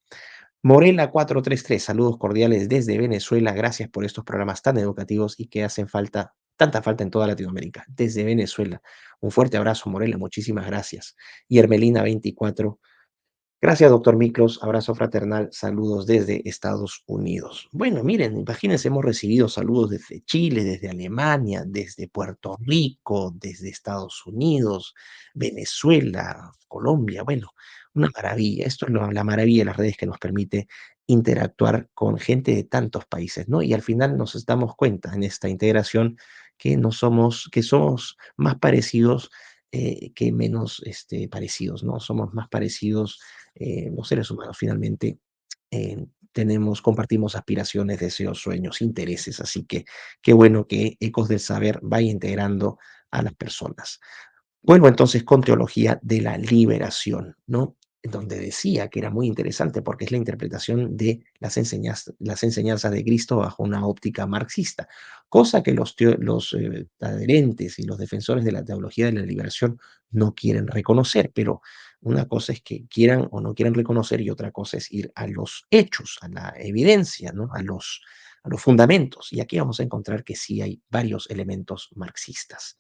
A: Morela 433, saludos cordiales desde Venezuela. Gracias por estos programas tan educativos y que hacen falta, tanta falta en toda Latinoamérica. Desde Venezuela. Un fuerte abrazo, Morela. Muchísimas gracias. Y Hermelina 24, gracias, doctor Miklos. Abrazo fraternal. Saludos desde Estados Unidos. Bueno, miren, imagínense, hemos recibido saludos desde Chile, desde Alemania, desde Puerto Rico, desde Estados Unidos, Venezuela, Colombia. Bueno, una maravilla. Esto es la maravilla de las redes que nos permite interactuar con gente de tantos países, ¿no? Y al final nos damos cuenta en esta integración que no somos, que somos más parecidos que menos parecidos, ¿no? Somos más parecidos los seres humanos finalmente compartimos aspiraciones, deseos, sueños, intereses, así que qué bueno que Ecos del Saber vaya integrando a las personas. Vuelvo entonces con Teología de la Liberación, ¿no? En donde decía que era muy interesante porque es la interpretación de las enseñanzas de Cristo bajo una óptica marxista, cosa que los adherentes y los defensores de la teología de la liberación no quieren reconocer, pero una cosa es que quieran o no quieran reconocer y otra cosa es ir a los hechos, a la evidencia, ¿no? A los fundamentos. Y aquí vamos a encontrar que sí hay varios elementos marxistas.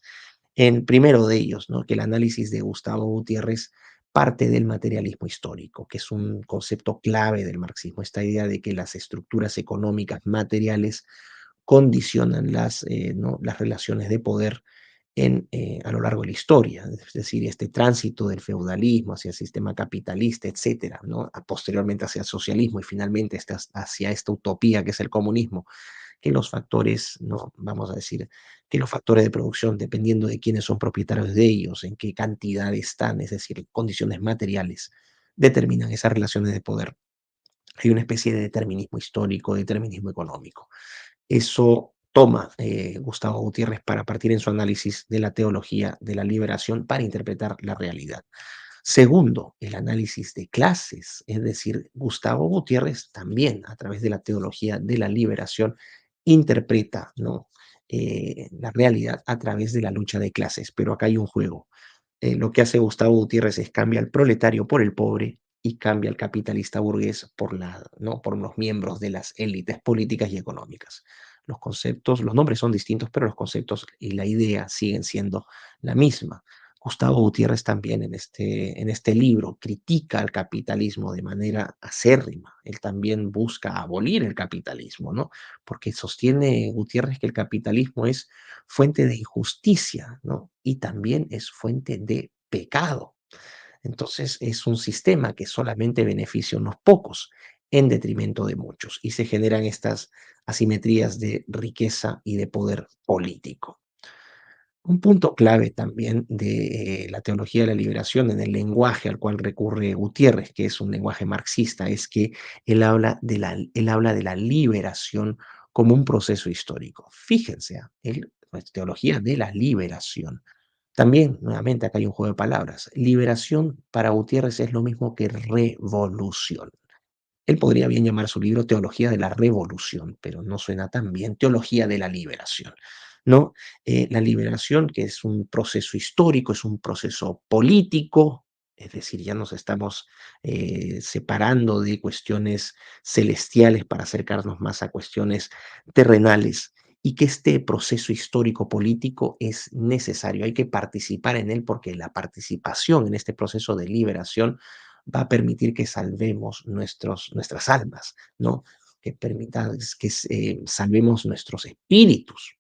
A: En primero de ellos, ¿no? Que el análisis de Gustavo Gutiérrez parte del materialismo histórico, que es un concepto clave del marxismo, esta idea de que las estructuras económicas materiales condicionan ¿no? las relaciones de poder a lo largo de la historia, es decir, este tránsito del feudalismo hacia el sistema capitalista, etcétera, ¿no? Posteriormente hacia el socialismo y finalmente hacia esta utopía que es el comunismo, que los factores, no, vamos a decir, que los factores de producción, dependiendo de quiénes son propietarios de ellos, en qué cantidad están, es decir, condiciones materiales, determinan esas relaciones de poder. Hay una especie de determinismo histórico, determinismo económico. Eso toma Gustavo Gutiérrez para partir en su análisis de la teología de la liberación para interpretar la realidad. Segundo, el análisis de clases, es decir, Gustavo Gutiérrez también a través de la teología de la liberación interpreta, ¿no? La realidad a través de la lucha de clases, pero acá hay un juego. Lo que hace Gustavo Gutiérrez es cambia al proletario por el pobre y cambia al capitalista burgués ¿no? por los miembros de las élites políticas y económicas. Los conceptos, los nombres son distintos, pero los conceptos y la idea siguen siendo la misma. Gustavo Gutiérrez también en este libro critica al capitalismo de manera acérrima. Él también busca abolir el capitalismo, ¿no? Porque sostiene Gutiérrez que el capitalismo es fuente de injusticia, ¿no? Y también es fuente de pecado. Entonces es un sistema que solamente beneficia a unos pocos en detrimento de muchos y se generan estas asimetrías de riqueza y de poder político. Un punto clave también de la teología de la liberación en el lenguaje al cual recurre Gutiérrez, que es un lenguaje marxista, es que él habla de la liberación como un proceso histórico. Fíjense, pues, teología de la liberación. También, nuevamente, acá hay un juego de palabras. Liberación para Gutiérrez es lo mismo que revolución. Él podría bien llamar su libro Teología de la Revolución, pero no suena tan bien, Teología de la Liberación, ¿no? La liberación, que es un proceso histórico, es un proceso político, es decir, ya nos estamos separando de cuestiones celestiales para acercarnos más a cuestiones terrenales y que este proceso histórico político es necesario, hay que participar en él porque la participación en este proceso de liberación va a permitir que salvemos nuestras almas, ¿no? Que permita que salvemos nuestros espíritus.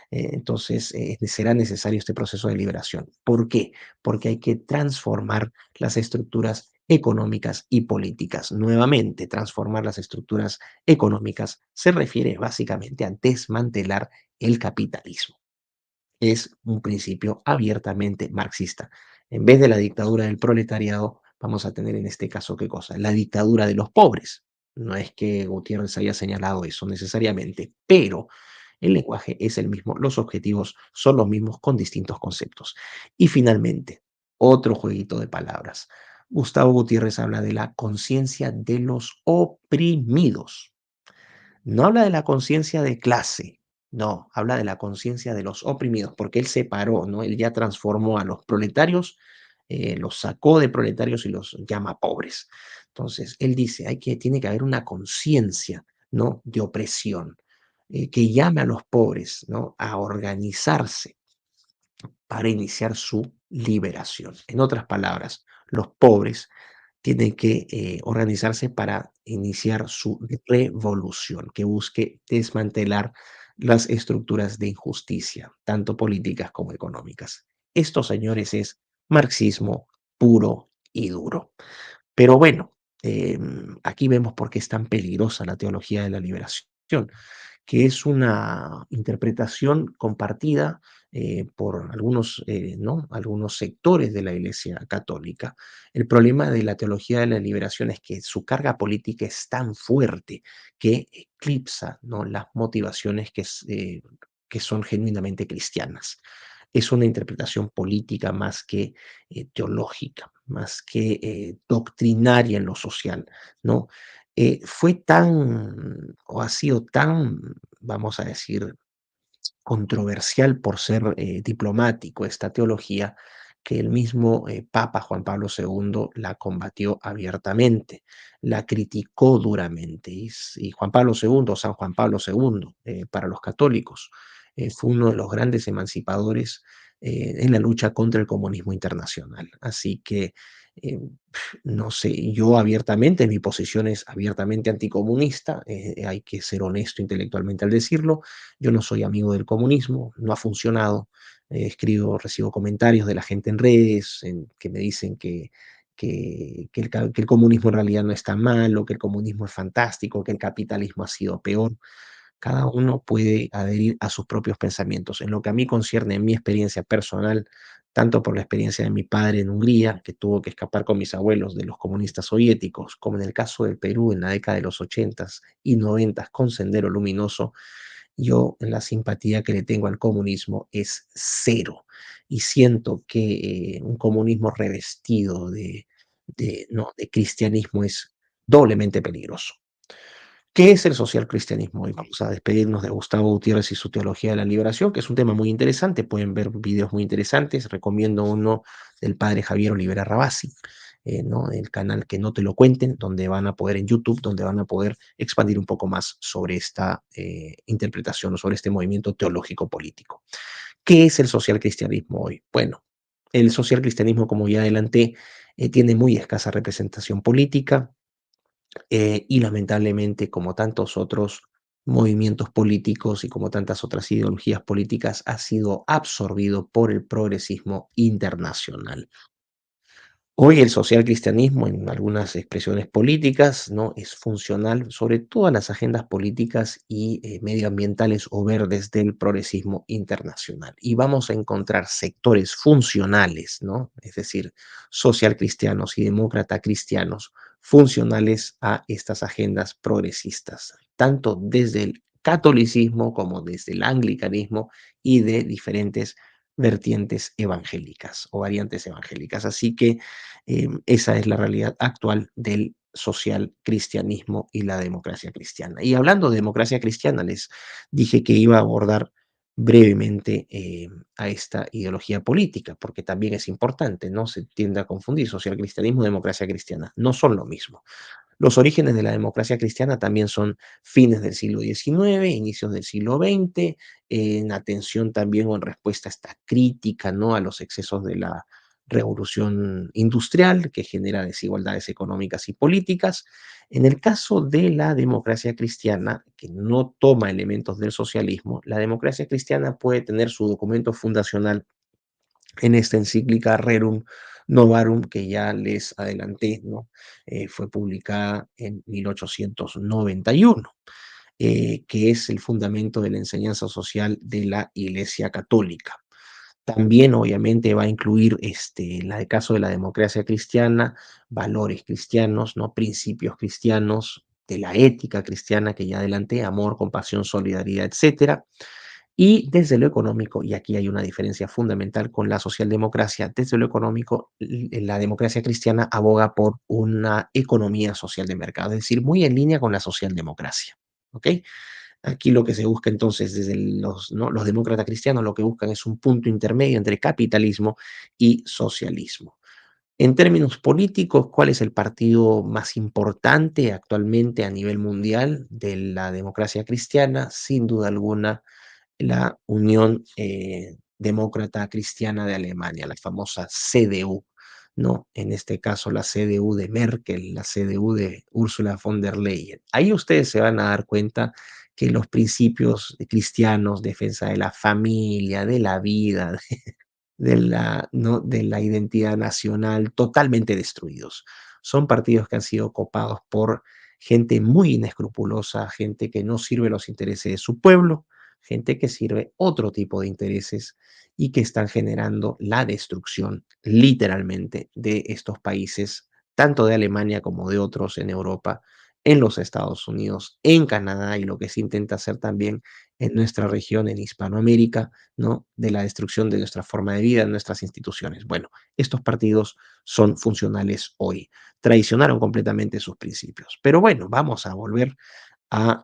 A: Entonces, será necesario este proceso de liberación. ¿Por qué? Porque hay que transformar las estructuras económicas y políticas. Nuevamente, transformar las estructuras económicas se refiere básicamente a desmantelar el capitalismo. Es un principio abiertamente marxista. En vez de la dictadura del proletariado, vamos a tener en este caso, ¿qué cosa? La dictadura de los pobres. No es que Gutiérrez haya señalado eso necesariamente, pero el lenguaje es el mismo, los objetivos son los mismos con distintos conceptos. Y finalmente, otro jueguito de palabras. Gustavo Gutiérrez habla de la conciencia de los oprimidos. No habla de la conciencia de clase, no, habla de la conciencia de los oprimidos, porque él separó, ¿no? Él ya transformó a los proletarios, los sacó de proletarios y los llama pobres. Entonces, él dice, tiene que haber una conciencia, ¿no? De opresión, que llame a los pobres, ¿no? A organizarse para iniciar su liberación. En otras palabras, los pobres tienen que organizarse para iniciar su revolución, que busque desmantelar las estructuras de injusticia, tanto políticas como económicas. Esto, señores, es marxismo puro y duro. Pero bueno, aquí vemos por qué es tan peligrosa la teología de la liberación, que es una interpretación compartida por algunos, ¿no? Algunos sectores de la Iglesia Católica. El problema de la teología de la liberación es que su carga política es tan fuerte que eclipsa, ¿no? Las motivaciones que son genuinamente cristianas. Es una interpretación política más que teológica, más que doctrinaria en lo social, ¿no? Fue tan, o ha sido tan, vamos a decir, controversial por ser diplomático esta teología, que el mismo Papa Juan Pablo II la combatió abiertamente, la criticó duramente. Y Juan Pablo II, San Juan Pablo II, para los católicos, fue uno de los grandes emancipadores en la lucha contra el comunismo internacional. Así que, eh, no sé, yo abiertamente, mi posición es abiertamente anticomunista, hay que ser honesto intelectualmente al decirlo. Yo no soy amigo del comunismo, no ha funcionado. Recibo comentarios de la gente en redes que me dicen que el comunismo en realidad no es tan malo, que el comunismo es fantástico, que el capitalismo ha sido peor. Cada uno puede adherir a sus propios pensamientos. En lo que a mí concierne, en mi experiencia personal, tanto por la experiencia de mi padre en Hungría, que tuvo que escapar con mis abuelos de los comunistas soviéticos, como en el caso del Perú en la década de los 80s y 90s con Sendero Luminoso, yo la simpatía que le tengo al comunismo es cero y siento que un comunismo revestido no, de cristianismo es doblemente peligroso. ¿Qué es el socialcristianismo? Y vamos a despedirnos de Gustavo Gutiérrez y su teología de la liberación, que es un tema muy interesante. Pueden ver videos muy interesantes. Recomiendo uno del padre Javier Olivera Rabasi, ¿no? El canal Que No Te Lo Cuenten, donde van a poder en YouTube, donde van a poder expandir un poco más sobre esta interpretación o sobre este movimiento teológico político. ¿Qué es el socialcristianismo hoy? Bueno, el socialcristianismo, como ya adelanté, tiene muy escasa representación política, y lamentablemente, como tantos otros movimientos políticos y como tantas otras ideologías políticas, ha sido absorbido por el progresismo internacional. Hoy el socialcristianismo, en algunas expresiones políticas, ¿no? Es funcional sobre todas las agendas políticas y medioambientales o verdes del progresismo internacional. Y vamos a encontrar sectores funcionales, ¿no? Es decir, socialcristianos y demócrata cristianos funcionales a estas agendas progresistas, tanto desde el catolicismo como desde el anglicanismo y de diferentes vertientes evangélicas o variantes evangélicas. Así que esa es la realidad actual del social cristianismo y la democracia cristiana. Y hablando de democracia cristiana, les dije que iba a abordar brevemente a esta ideología política, porque también es importante, no se tiende a confundir social cristianismo y democracia cristiana, no son lo mismo. Los orígenes de la democracia cristiana también son fines del siglo XIX, inicios del siglo XX, en atención también o en respuesta a esta crítica, ¿no? A los excesos de la revolución industrial que genera desigualdades económicas y políticas. En el caso de la democracia cristiana, que no toma elementos del socialismo, la democracia cristiana puede tener su documento fundacional en esta encíclica Rerum Novarum que ya les adelanté, ¿no? Fue publicada en 1891, que es el fundamento de la enseñanza social de la Iglesia Católica. También, obviamente, va a incluir, en el caso de la democracia cristiana, valores cristianos, ¿no? Principios cristianos, de la ética cristiana que ya adelanté, amor, compasión, solidaridad, etcétera. Y desde lo económico, y aquí hay una diferencia fundamental con la socialdemocracia, desde lo económico, la democracia cristiana aboga por una economía social de mercado, es decir, muy en línea con la socialdemocracia. ¿Ok? Aquí lo que se busca entonces desde ¿no? Los demócratas cristianos lo que buscan es un punto intermedio entre capitalismo y socialismo. En términos políticos, ¿cuál es el partido más importante actualmente a nivel mundial de la democracia cristiana? Sin duda alguna, la Unión Demócrata Cristiana de Alemania, la famosa CDU, ¿no? En este caso, la CDU de Merkel, la CDU de Ursula von der Leyen. Ahí ustedes se van a dar cuenta que los principios cristianos, defensa de la familia, de la vida, de la, ¿no? de la identidad nacional totalmente destruidos. Son partidos que han sido copados por gente muy inescrupulosa, gente que no sirve los intereses de su pueblo, gente que sirve otro tipo de intereses y que están generando la destrucción literalmente de estos países, tanto de Alemania como de otros en Europa, en los Estados Unidos, en Canadá y lo que se intenta hacer también en nuestra región, en Hispanoamérica, ¿no? De la destrucción de nuestra forma de vida, de nuestras instituciones. Bueno, estos partidos son funcionales hoy, traicionaron completamente sus principios. Pero bueno, vamos a volver a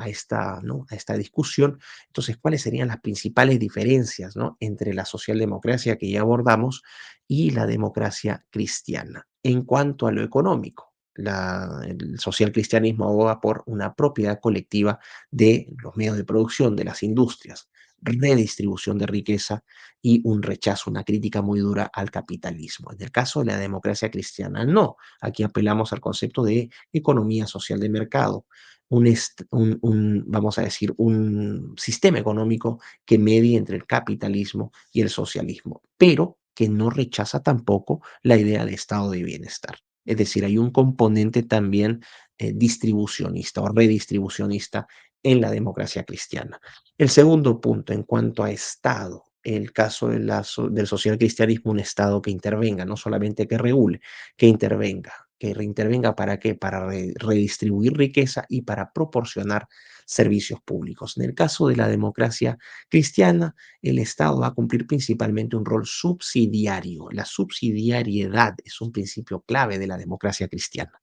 A: esta, ¿no? A esta discusión. Entonces, ¿cuáles serían las principales diferencias, ¿no? Entre la socialdemocracia que ya abordamos y la democracia cristiana? En cuanto a lo económico, el socialcristianismo aboga por una propiedad colectiva de los medios de producción, de las industrias, redistribución de riqueza y un rechazo, una crítica muy dura al capitalismo. En el caso de la democracia cristiana, no. Aquí apelamos al concepto de economía social de mercado, vamos a decir, un sistema económico que medie entre el capitalismo y el socialismo, pero que no rechaza tampoco la idea de estado de bienestar. Es decir, hay un componente también distribucionista o redistribucionista en la democracia cristiana. El segundo punto, en cuanto a Estado, el caso del socialcristianismo, un Estado que intervenga, no solamente que regule, que intervenga. ¿Que reintervenga para qué? Para redistribuir riqueza y para proporcionar servicios públicos. En el caso de la democracia cristiana, el Estado va a cumplir principalmente un rol subsidiario. La subsidiariedad es un principio clave de la democracia cristiana.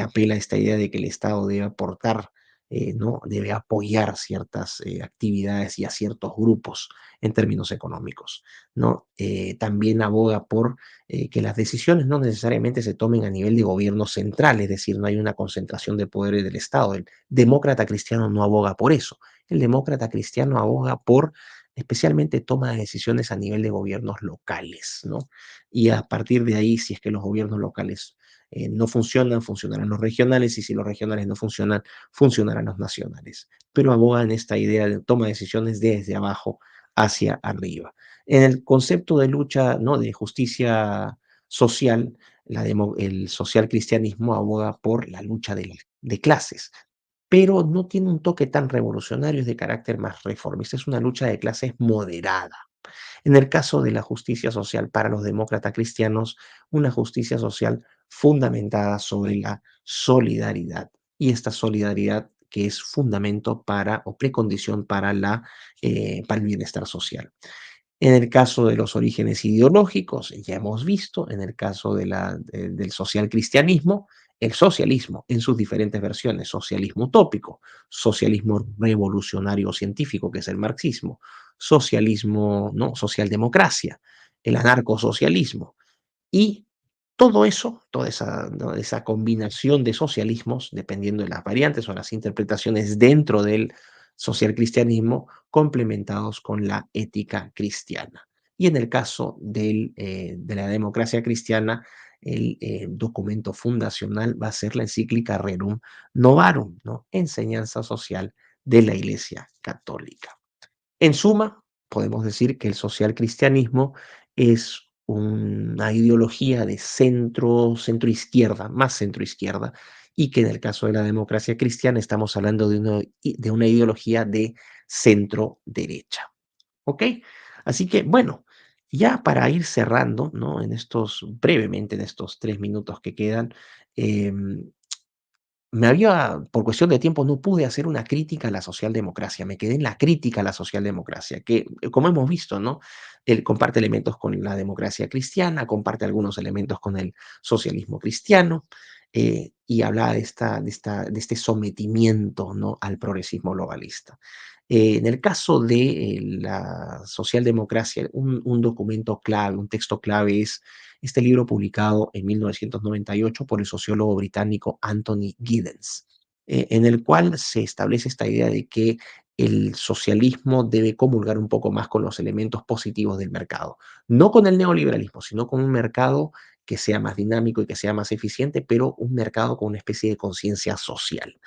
A: Apela a esta idea de que el Estado debe aportar, ¿no? Debe apoyar ciertas actividades y a ciertos grupos en términos económicos, ¿no? También aboga por que las decisiones no necesariamente se tomen a nivel de gobierno central, es decir, no hay una concentración de poderes del Estado. El demócrata cristiano no aboga por eso. El demócrata cristiano aboga por especialmente toma de decisiones a nivel de gobiernos locales, ¿no? Y a partir de ahí, si es que los gobiernos locales no funcionan, funcionarán los regionales, y si los regionales no funcionan, funcionarán los nacionales. Pero abogan esta idea de toma de decisiones desde abajo hacia arriba. En el concepto de lucha, ¿no? De justicia social, el social cristianismo aboga por la lucha de clases, pero no tiene un toque tan revolucionario, es de carácter más reformista, es una lucha de clases moderada. En el caso de la justicia social para los demócratas cristianos, una justicia social fundamentada sobre la solidaridad. Y esta solidaridad que es fundamento para o precondición para el bienestar social. En el caso de los orígenes ideológicos, ya hemos visto, en el caso del social cristianismo, el socialismo en sus diferentes versiones, socialismo utópico, socialismo revolucionario científico, que es el marxismo, socialismo, ¿no? Socialdemocracia, el anarcosocialismo, y todo eso, toda esa, ¿no? Esa combinación de socialismos, dependiendo de las variantes o las interpretaciones dentro del socialcristianismo, complementados con la ética cristiana. Y en el caso de la democracia cristiana, el documento fundacional va a ser la encíclica Rerum Novarum, ¿no? Enseñanza social de la Iglesia Católica. En suma, podemos decir que el socialcristianismo es una ideología de centro-izquierda, más centro-izquierda, y que en el caso de la democracia cristiana estamos hablando de una ideología de centro-derecha. ¿Ok? Así que, bueno, ya para ir cerrando, ¿no? Brevemente, en estos 3 minutos que quedan, em, por cuestión de tiempo, no pude hacer una crítica a la socialdemocracia, me quedé en la crítica a la socialdemocracia, que, como hemos visto, ¿no? Él comparte elementos con la democracia cristiana, comparte algunos elementos con el socialismo cristiano, y hablaba de este sometimiento, ¿no? Al progresismo globalista. En el caso de la socialdemocracia, un documento clave, un texto clave es Este libro publicado en 1998 por el sociólogo británico Anthony Giddens, en el cual se establece esta idea de que el socialismo debe comulgar un poco más con los elementos positivos del mercado, no con el neoliberalismo, sino con un mercado que sea más dinámico y que sea más eficiente, pero un mercado con una especie de conciencia social.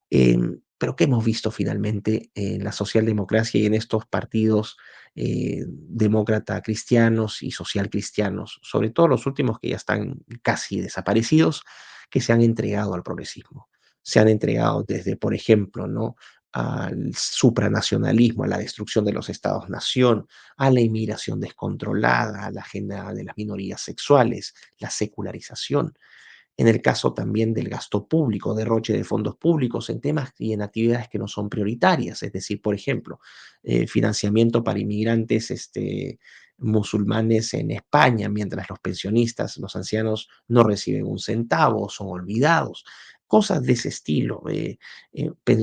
A: Pero ¿qué hemos visto finalmente en la socialdemocracia y en estos partidos demócrata cristianos y social cristianos, sobre todo los últimos que ya están casi desaparecidos, que se han entregado al progresismo? Se han entregado desde, por ejemplo, ¿no?, al supranacionalismo, a la destrucción de los estados-nación, a la inmigración descontrolada, a la agenda de las minorías sexuales, la secularización. En el caso también del gasto público, derroche de fondos públicos en temas y en actividades que no son prioritarias, es decir, por ejemplo, financiamiento para inmigrantes musulmanes en España, mientras los pensionistas, los ancianos, no reciben un centavo, son olvidados. Cosas de ese estilo,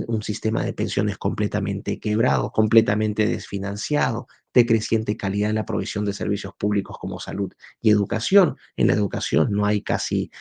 A: un sistema de pensiones completamente quebrado, completamente desfinanciado, decreciente calidad en la provisión de servicios públicos como salud y educación. En la educación no hay casi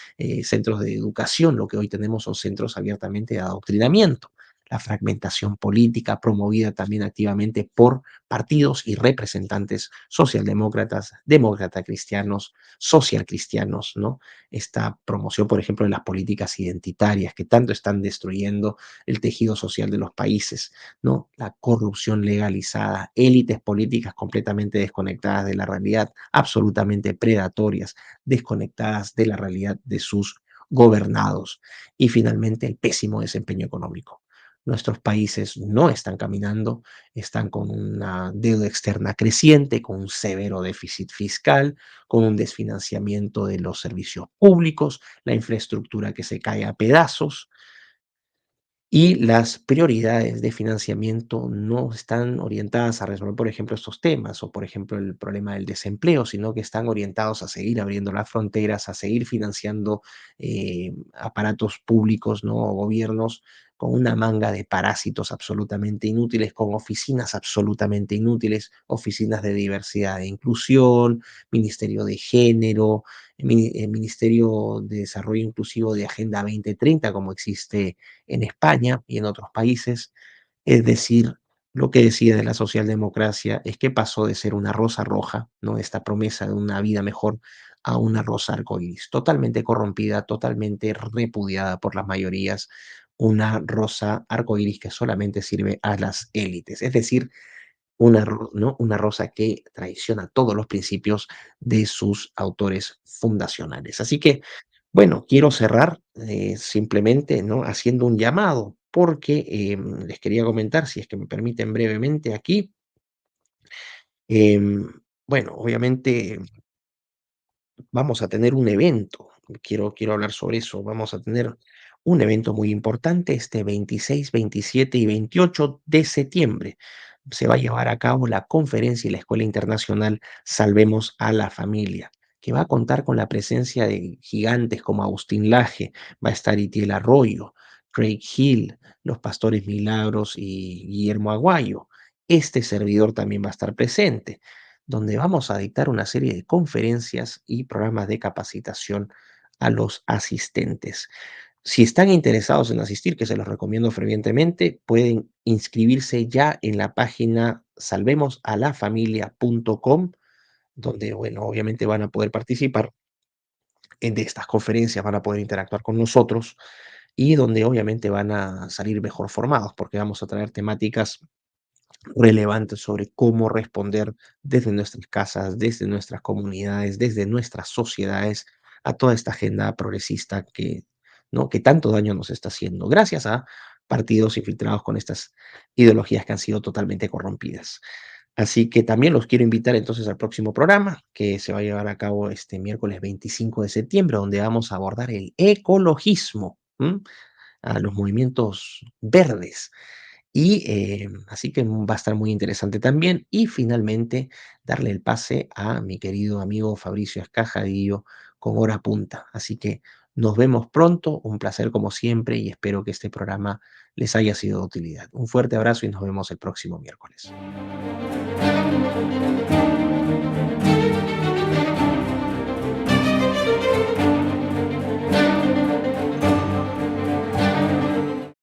A: centros de educación, lo que hoy tenemos son centros abiertamente de adoctrinamiento. La fragmentación política promovida también activamente por partidos y representantes socialdemócratas, demócrata cristianos, social cristianos, ¿no? Esta promoción, por ejemplo, de las políticas identitarias que tanto están destruyendo el tejido social de los países, ¿no? La corrupción legalizada, élites políticas completamente desconectadas de la realidad, absolutamente predatorias, desconectadas de la realidad de sus gobernados. Y finalmente, el pésimo desempeño económico. Nuestros países no están caminando, están con una deuda externa creciente, con un severo déficit fiscal, con un desfinanciamiento de los servicios públicos, la infraestructura que se cae a pedazos, y las prioridades de financiamiento no están orientadas a resolver, por ejemplo, estos temas o, por ejemplo, el problema del desempleo, sino que están orientados a seguir abriendo las fronteras, a seguir financiando aparatos públicos, ¿no?, o gobiernos con una manga de parásitos absolutamente inútiles, con oficinas absolutamente inútiles, oficinas de diversidad e inclusión, Ministerio de Género, Ministerio de Desarrollo Inclusivo de Agenda 2030, como existe en España y en otros países. Es decir, lo que decía de la socialdemocracia es que pasó de ser una rosa roja, ¿no?, esta promesa de una vida mejor, a una rosa arcoíris, totalmente corrompida, totalmente repudiada por las mayorías, una rosa arcoíris que solamente sirve a las élites, es decir, ¿no?, una rosa que traiciona todos los principios de sus autores fundacionales. Así que, bueno, quiero cerrar simplemente, ¿no?, haciendo un llamado, porque les quería comentar, si es que me permiten brevemente aquí, bueno, obviamente vamos a tener un evento, quiero hablar sobre eso, vamos a tener un evento muy importante este 26, 27 y 28 de septiembre. Se va a llevar a cabo la conferencia y la Escuela Internacional Salvemos a la Familia, que va a contar con la presencia de gigantes como Agustín Laje, va a estar Itiel Arroyo, Craig Hill, los Pastores Milagros y Guillermo Aguayo. Este servidor también va a estar presente, donde vamos a dictar una serie de conferencias y programas de capacitación a los asistentes. Si están interesados en asistir, que se los recomiendo fervientemente, pueden inscribirse ya en la página salvemosalafamilia.com, donde, bueno, obviamente van a poder participar de estas conferencias, van a poder interactuar con nosotros y donde obviamente van a salir mejor formados, porque vamos a traer temáticas relevantes sobre cómo responder desde nuestras casas, desde nuestras comunidades, desde nuestras sociedades a toda esta agenda progresista que, ¿no?, que tanto daño nos está haciendo, gracias a partidos infiltrados con estas ideologías que han sido totalmente corrompidas. Así que también los quiero invitar entonces al próximo programa que se va a llevar a cabo este miércoles 25 de septiembre, donde vamos a abordar el ecologismo, a los movimientos verdes. Y así que va a estar muy interesante también. Y finalmente, darle el pase a mi querido amigo Fabricio Escajadillo con Hora Punta. Así que nos vemos pronto, un placer como siempre y espero que este programa les haya sido de utilidad. Un fuerte abrazo y nos vemos el próximo miércoles.